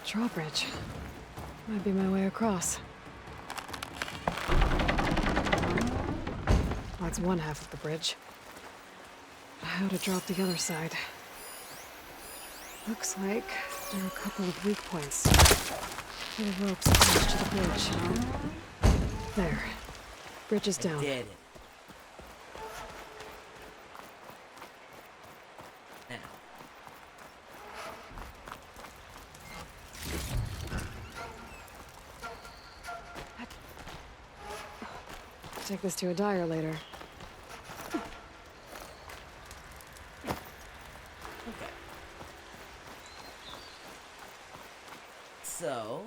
drawbridge. Might be my way across. That's one half of the bridge. How to drop the other side? Looks like there are a couple of weak points. Little ropes attached to the bridge. There. Bridge is down. Did it. Now. Take this to a dyer later. Okay. So.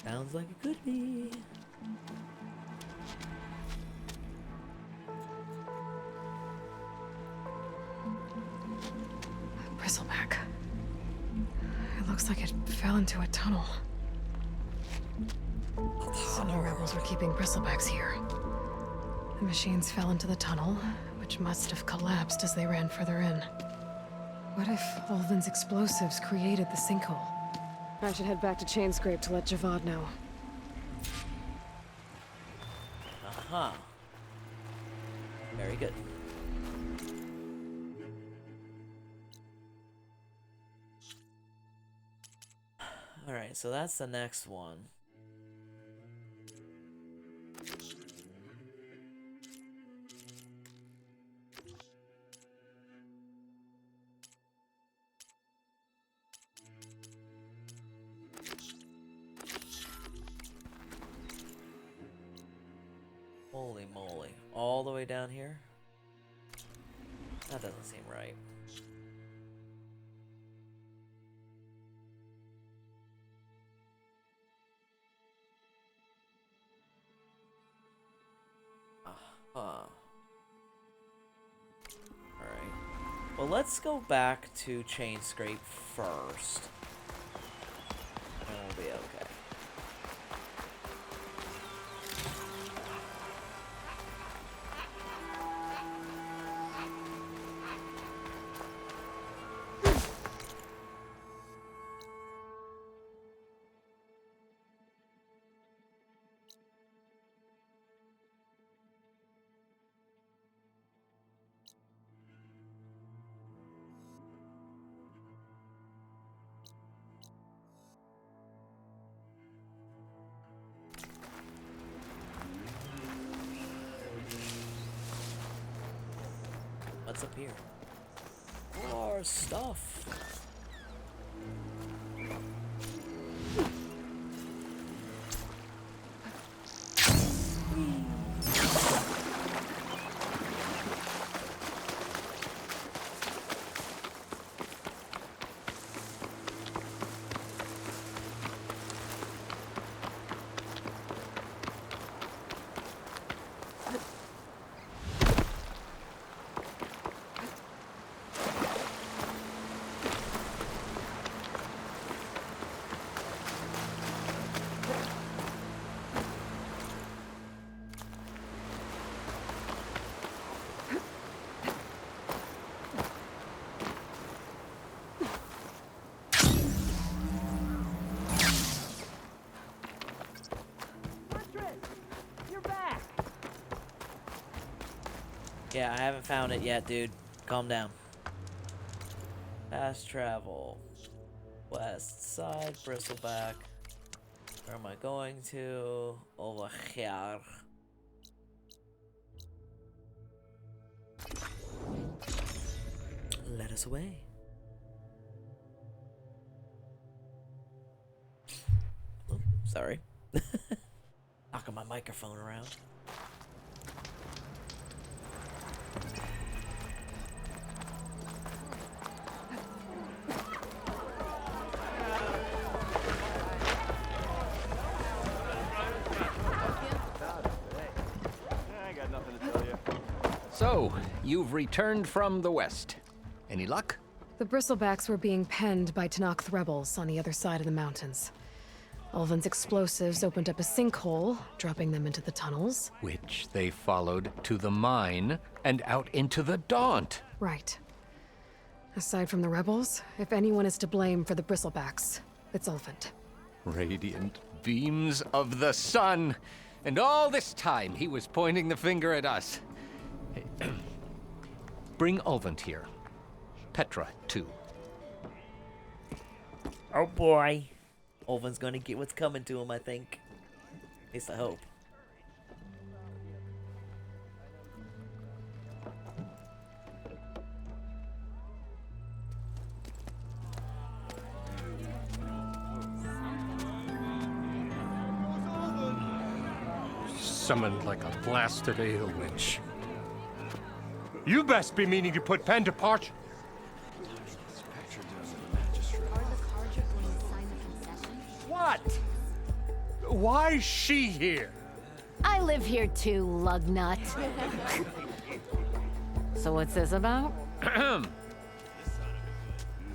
Sounds like it could be. Bristleback. It looks like it fell into a tunnel. Some rebels were keeping bristlebacks here. The machines fell into the tunnel, which must have collapsed as they ran further in. What if Ulvin's explosives created the sinkhole? I should head back to Chainscrape to let Javad know. Aha. Very good. Alright, so that's the next one. Holy moly. All the way down here? That doesn't seem right. Alright. Well, let's go back to Chainscrape first. And we'll be okay. What's up here? More stuff. Yeah, I haven't found it yet, dude. Calm down. Fast travel. West side, Bristleback. Where am I going to? Over here. Let us away. Oh, sorry. Knocking my microphone around. So, you've returned from the west. Any luck? The Bristlebacks were being penned by Tenakth rebels on the other side of the mountains. Ulvin's explosives opened up a sinkhole, dropping them into the tunnels. Which they followed to the mine and out into the Daunt. Right. Aside from the rebels, if anyone is to blame for the Bristlebacks, it's Ulvund. Radiant beams of the sun! And all this time he was pointing the finger at us. Bring Ulvund here. Petra, too. Oh boy. Ulvund's gonna get what's coming to him, I think. At least I hope. Summoned like a blasted ale winch. You best be meaning to put pen to parch. What? Why is she here? I live here too, lugnut. So what's this about?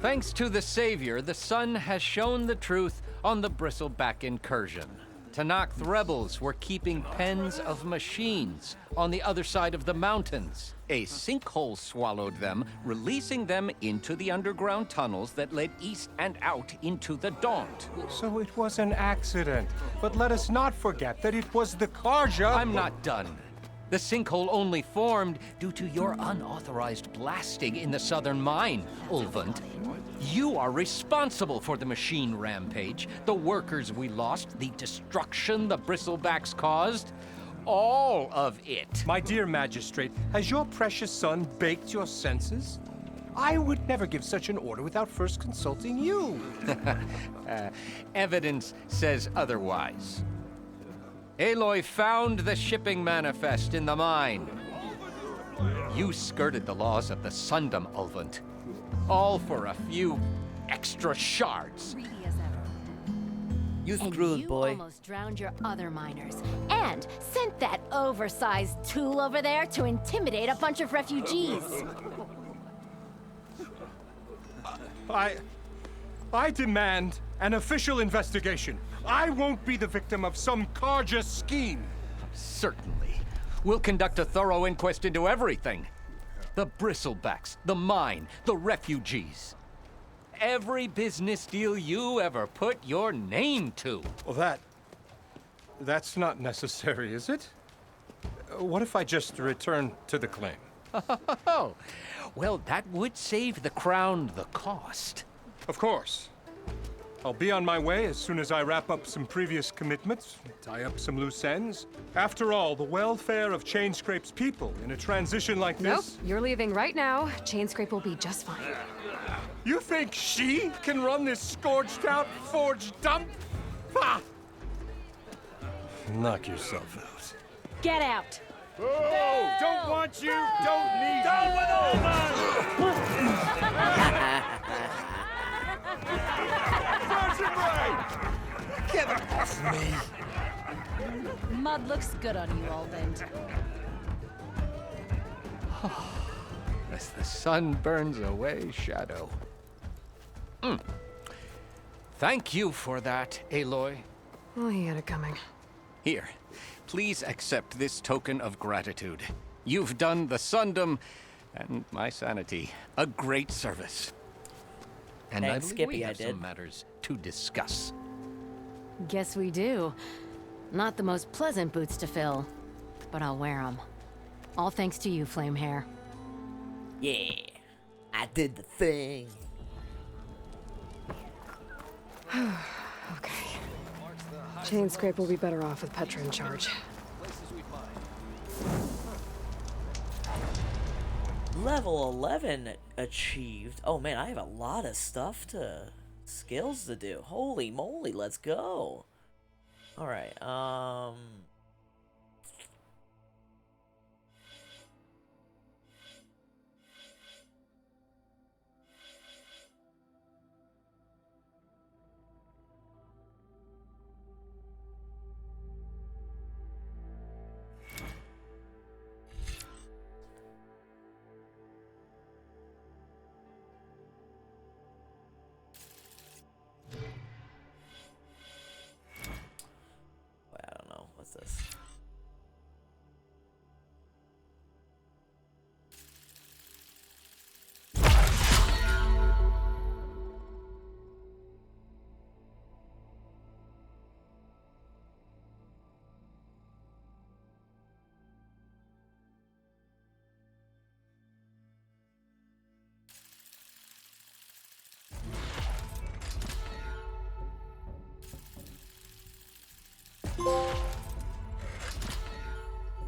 Thanks to the Savior, the sun has shown the truth on the Bristleback incursion. Tenakth rebels were keeping pens of machines on the other side of the mountains. A sinkhole swallowed them, releasing them into the underground tunnels that led east and out into the Daunt. So it was an accident. But let us not forget that it was the Carja. I'm not done. The sinkhole only formed due to your unauthorized blasting in the southern mine, Ulvund. You are responsible for the machine rampage, the workers we lost, the destruction the Bristlebacks caused. All of it. My dear magistrate, has your precious son baked your senses? I would never give such an order without first consulting you. Evidence says otherwise. Aloy found the shipping manifest in the mine. You skirted the laws of the Sundom, Ulvund. All for a few extra shards. You and screwed, you boy. Almost drowned your other miners, and sent that oversized tool over there to intimidate a bunch of refugees. I demand an official investigation. I won't be the victim of some Carja scheme. Certainly. We'll conduct a thorough inquest into everything. The Bristlebacks, the mine, the refugees. Every business deal you ever put your name to. Well, that's not necessary, is it? What if I just return to the claim? Oh, well, that would save the Crown the cost. Of course. I'll be on my way as soon as I wrap up some previous commitments, tie up some loose ends. After all, the welfare of Chainscrape's people in a transition like Nope, this... you're leaving right now. Chainscrape will be just fine. You think she can run this scorched-out, forged dump? Ha! Knock yourself out. Get out! Oh, don't want you, don't need you. Down with all Get off me! Mud looks good on you, Alvin. As the sun burns away shadow. Thank you for that, Aloy. Oh, he had it coming. Here, please accept this token of gratitude. You've done the Sundom and my sanity a great service. And Thanks, I believe Skippy, we I have did. some matters to discuss. Guess we do. Not the most pleasant boots to fill, but I'll wear them. All thanks to you, Flamehair. Yeah, I did the thing. Okay. Chainscrape will be better off with Petra in charge. Level 11 achieved. Oh man, I have a lot of skills to do. Holy moly, let's go. Alright, I don't know. What's this?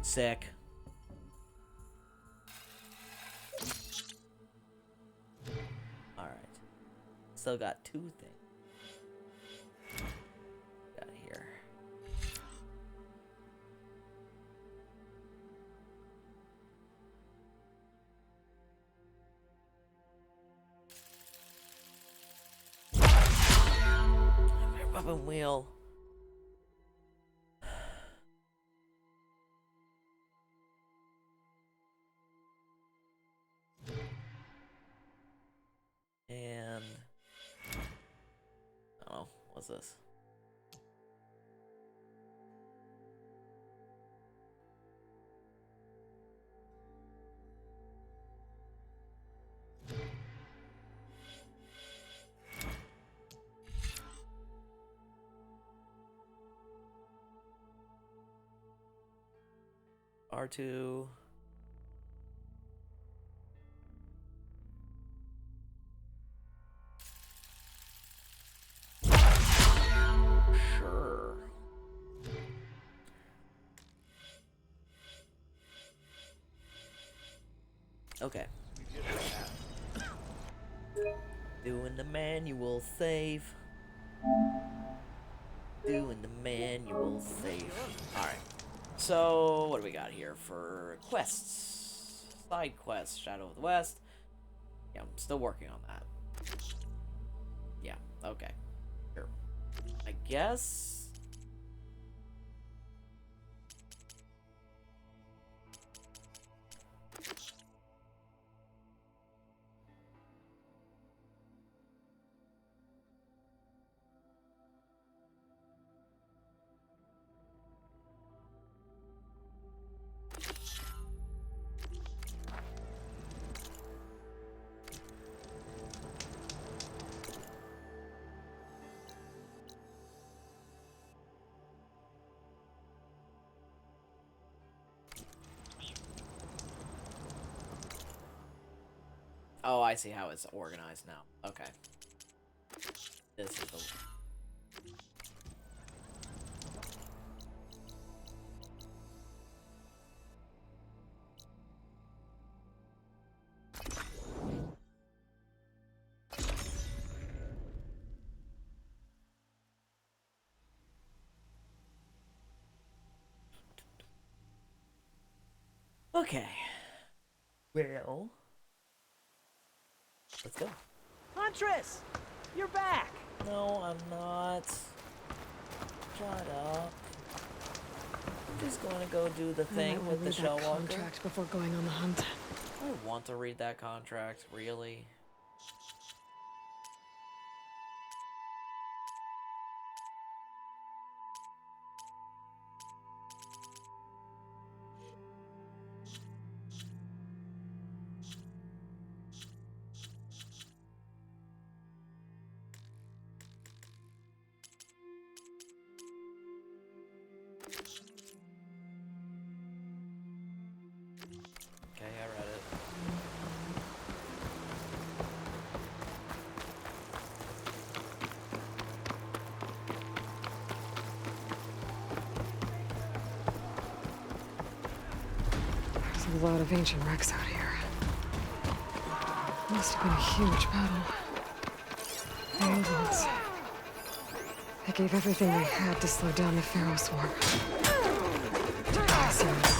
Sick. Alright. Still got 2 things. Got here. Weapon wheel. And oh, what's this? R2. Sure. Okay. Doing the manual save. Doing the manual save. Alright. So, what do we got here for quests? Side quests, Shadow of the West. Yeah, I'm still working on that. Yeah, okay. Sure. I guess... Oh, I see how it's organized now. Okay. This is the Okay. Well, let's go. Huntress! You're back! No, I'm not. Shut up. I'm just going to go do the thing with the shell walker. Contract before going on the hunt. I want to read that contract, really. Okay, I read it. There's a lot of ancient wrecks out here. Must have been a huge battle. The old ones. They gave everything they had to slow down the Pharaoh swarm. Took us a long time.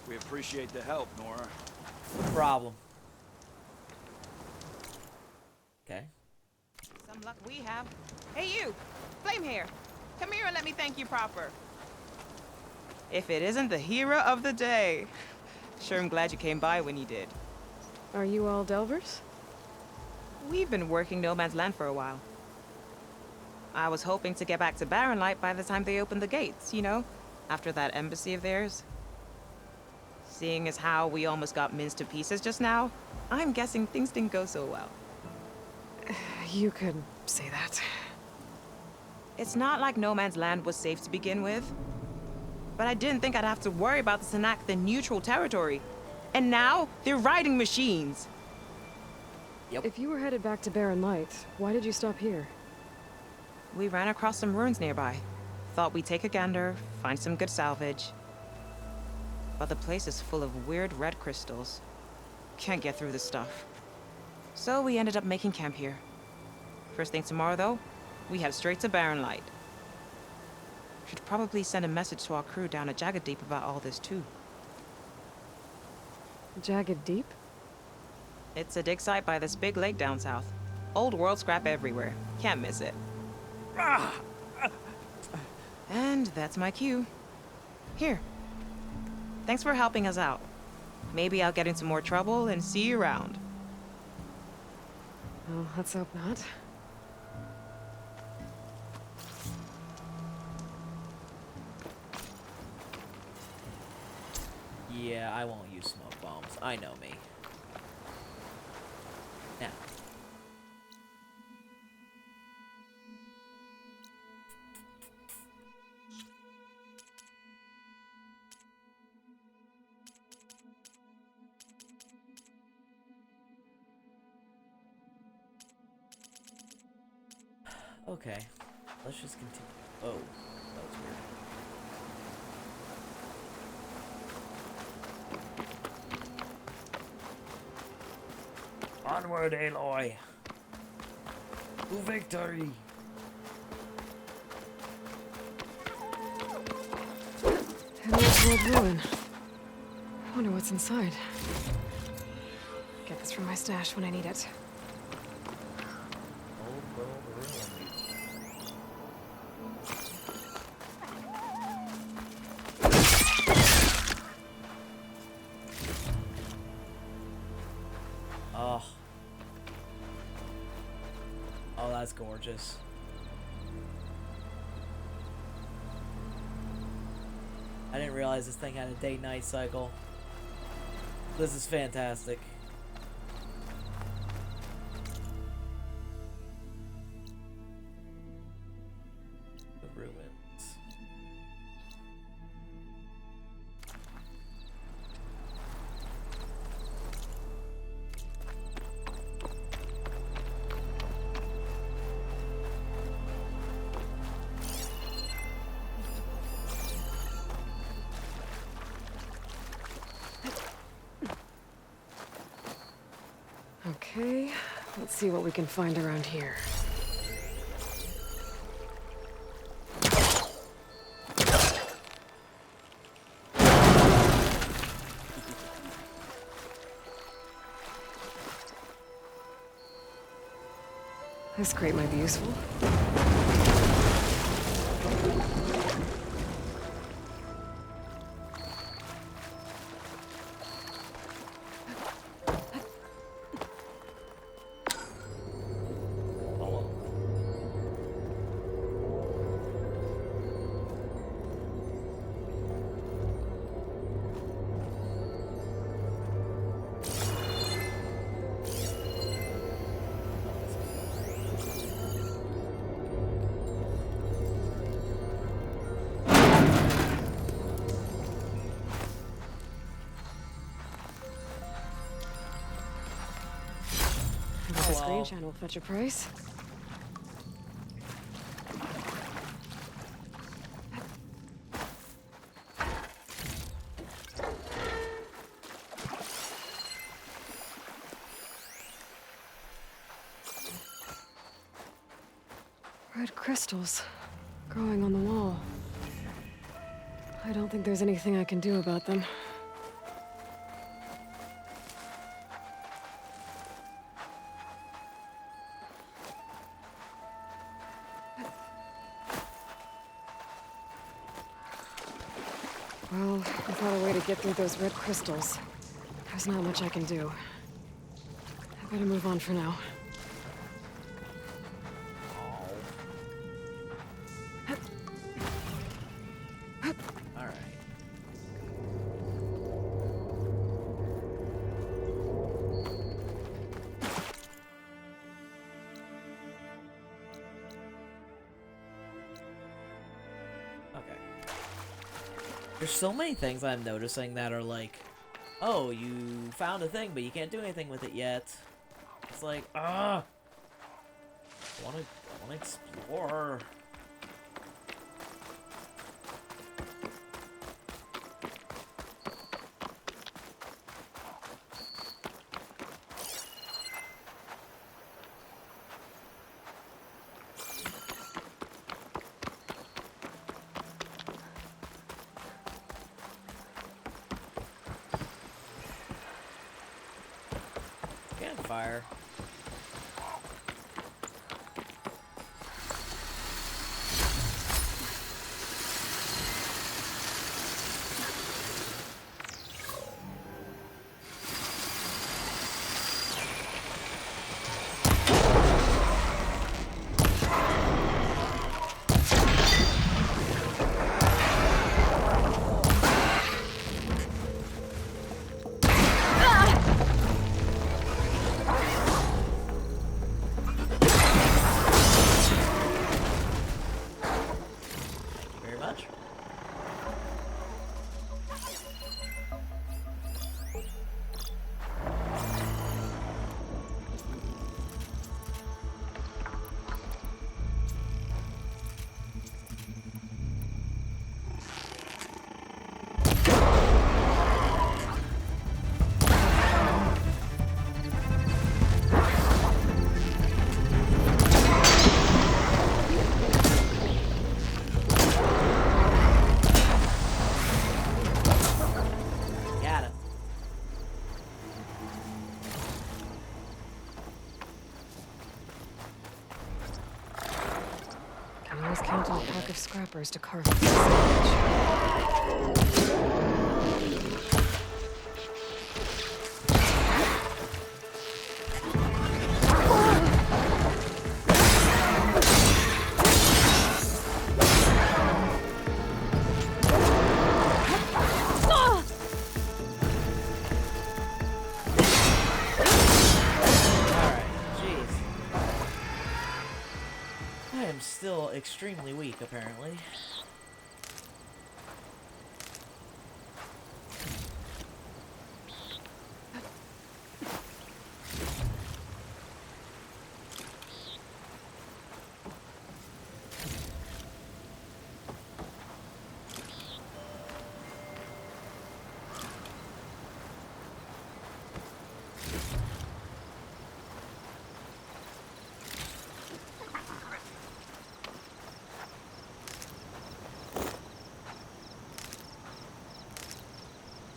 We appreciate the help, Nora. No problem. Okay. Some luck we have. Hey you! Flame hair! Come here and let me thank you proper. If it isn't the hero of the day. Sure am glad you came by when you did. Are you all Delvers? We've been working No Man's Land for a while. I was hoping to get back to Barren Light by the time they opened the gates, you know? After that embassy of theirs. Seeing as how we almost got minced to pieces just now, I'm guessing things didn't go so well. You could say that. It's not like No Man's Land was safe to begin with. But I didn't think I'd have to worry about the Tenakth in neutral territory. And now, they're riding machines. Yep. If you were headed back to Barren Light, why did you stop here? We ran across some ruins nearby. Thought we'd take a gander, find some good salvage. But the place is full of weird red crystals. Can't get through the stuff. So we ended up making camp here. First thing tomorrow, though, we head straight to Barren Light. Should probably send a message to our crew down at Jagged Deep about all this, too. Jagged Deep? It's a dig site by this big lake down south. Old world scrap everywhere. Can't miss it. And that's my cue. Here. Thanks for helping us out. Maybe I'll get into more trouble and see you around. Well, let's hope not. Yeah, I won't use smoke bombs. I know me. Now. Okay, let's just continue. Oh, that was weird. Onward, Aloy! To victory! Heading toward ruin. I wonder what's inside. Get this from my stash when I need it. Old world ruins. that's gorgeous. I didn't realize this thing had a day-night cycle. This is fantastic. The ruins. Okay, let's see what we can find around here. This crate might be useful. The screen channel will fetch a price. Red crystals growing on the wall. I don't think there's anything I can do about them. Well, without a way to get through those red crystals, there's not much I can do. I better move on for now. Alright. Okay. There's so many things I'm noticing that are like, oh, you found a thing, but you can't do anything with it yet. It's like, I wanna explore. Campfire. Count on a pack of scrappers to carve up the salvage. still extremely weak, apparently.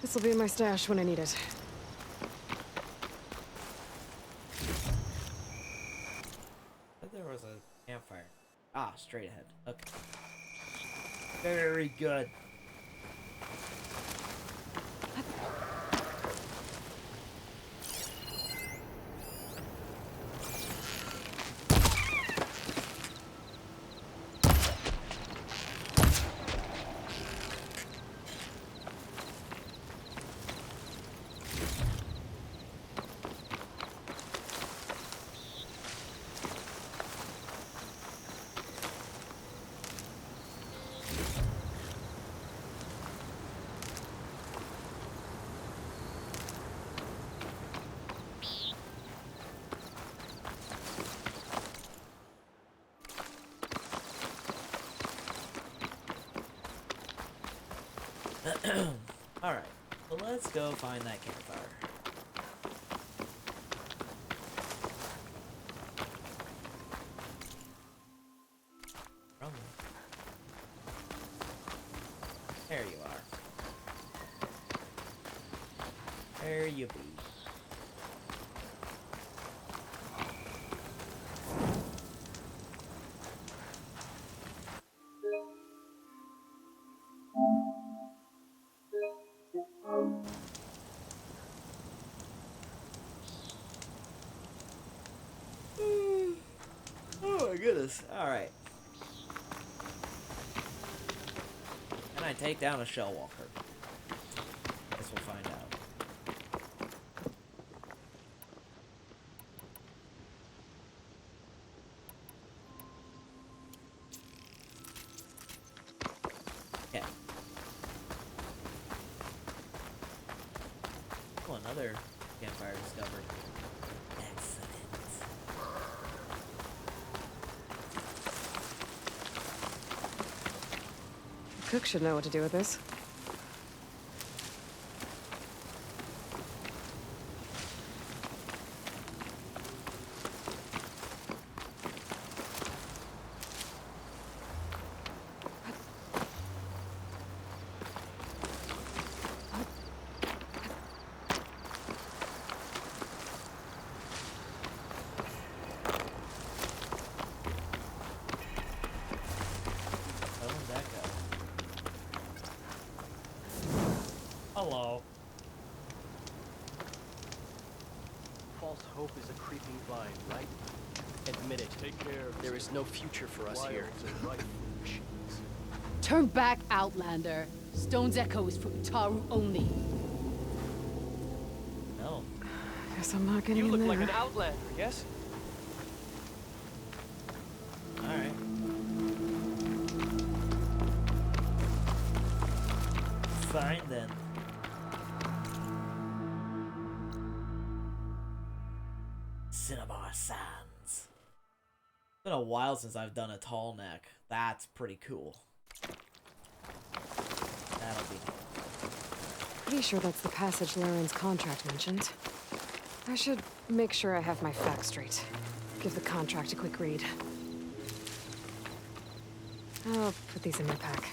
This'll be in my stash when I need it. There was a campfire. Ah, straight ahead. Okay. Very good. Alright, so let's go find that campfire. There you are. There you be. Oh my goodness. Alright. Can I take down a shell walker? Guess we'll find out. Okay. Oh, another campfire discovered. Excellent. The cook should know what to do with this. Hello. False hope is a creeping vine, right? Admit it. Take care. There is no future for us here. Turn back, Outlander. Stone's Echo is for Utaru only. No. Guess I'm not getting You in look there. like an Outlander, yes? Alright. Fine then. Cinnabar Sands. It's been a while since I've done a tall neck. That's pretty cool. That'll be Pretty sure that's the passage Laren's contract mentioned. I should make sure I have my facts straight. Give the contract a quick read. I'll put these in my pack.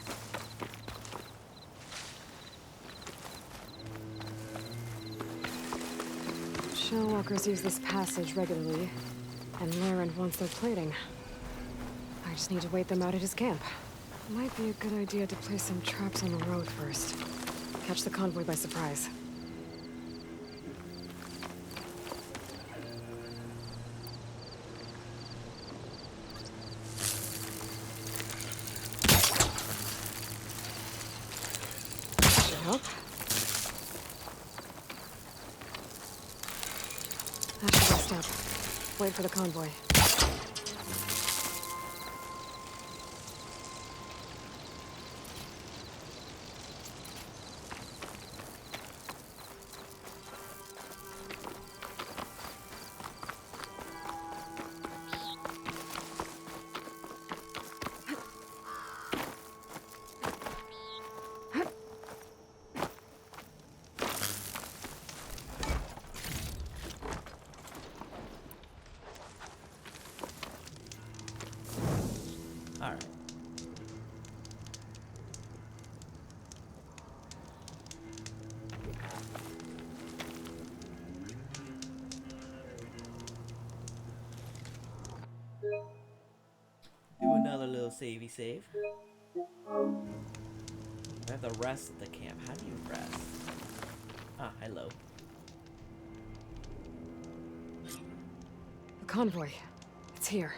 Shellwalkers use this passage regularly, and Laren wants their plating. I just need to wait them out at his camp. Might be a good idea to place some traps on the road first. Catch the convoy by surprise. Should help. That should rest up. Wait for the convoy. So savey save. I have to rest at the camp. How do you rest? Ah, hello. The convoy. It's here.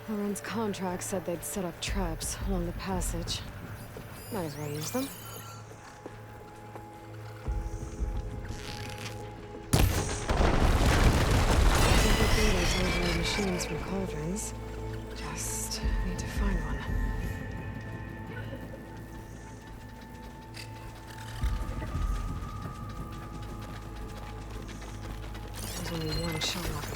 Loren's contract said they'd set up traps along the passage. Might as well use them. There's ordinary machines from cauldrons. Just need to find one. There's only one shell walker.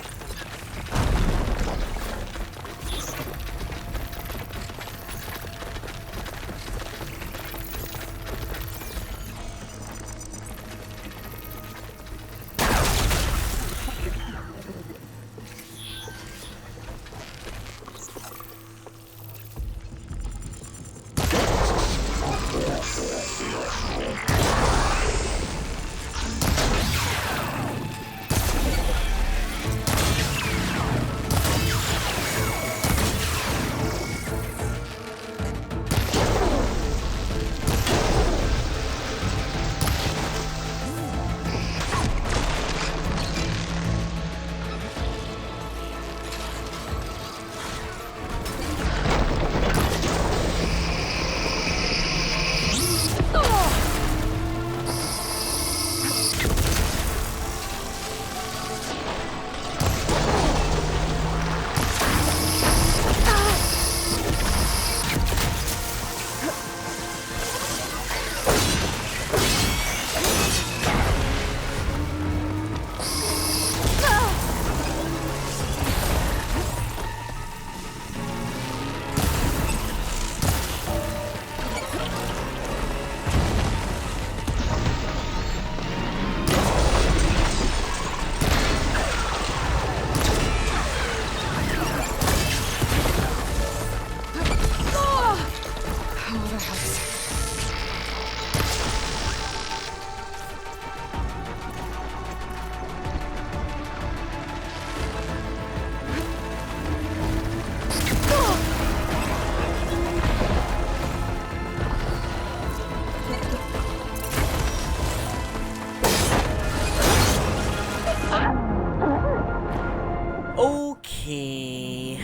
Okay.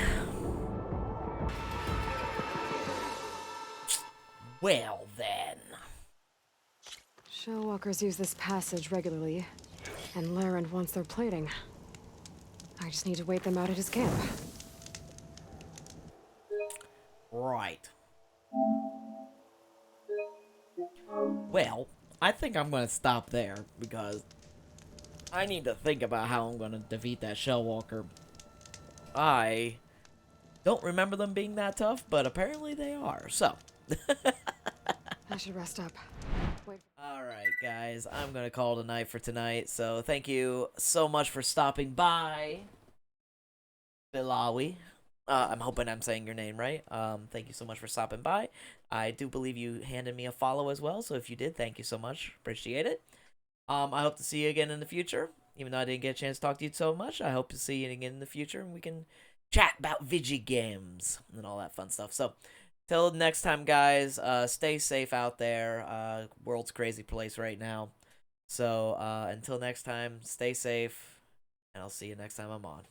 Well then. Shellwalkers use this passage regularly, and Laren wants their plating. I just need to wait them out at his camp. Right. Well, I think I'm gonna stop there, because I need to think about how I'm gonna defeat that Shellwalker. I don't remember them being that tough, but apparently they are, so. I should rest up. Wait. Alright, guys, I'm gonna call it a night for tonight, so thank you so much for stopping by. Bilawi. I'm hoping I'm saying your name right. Thank you so much for stopping by. I do believe you handed me a follow as well, so if you did, thank you so much. Appreciate it. I hope to see you again in the future. Even though I didn't get a chance to talk to you so much, I hope to see you again in the future, and we can chat about video games and all that fun stuff. So, till next time, guys, stay safe out there. World's crazy place right now. So, until next time, stay safe, and I'll see you next time I'm on.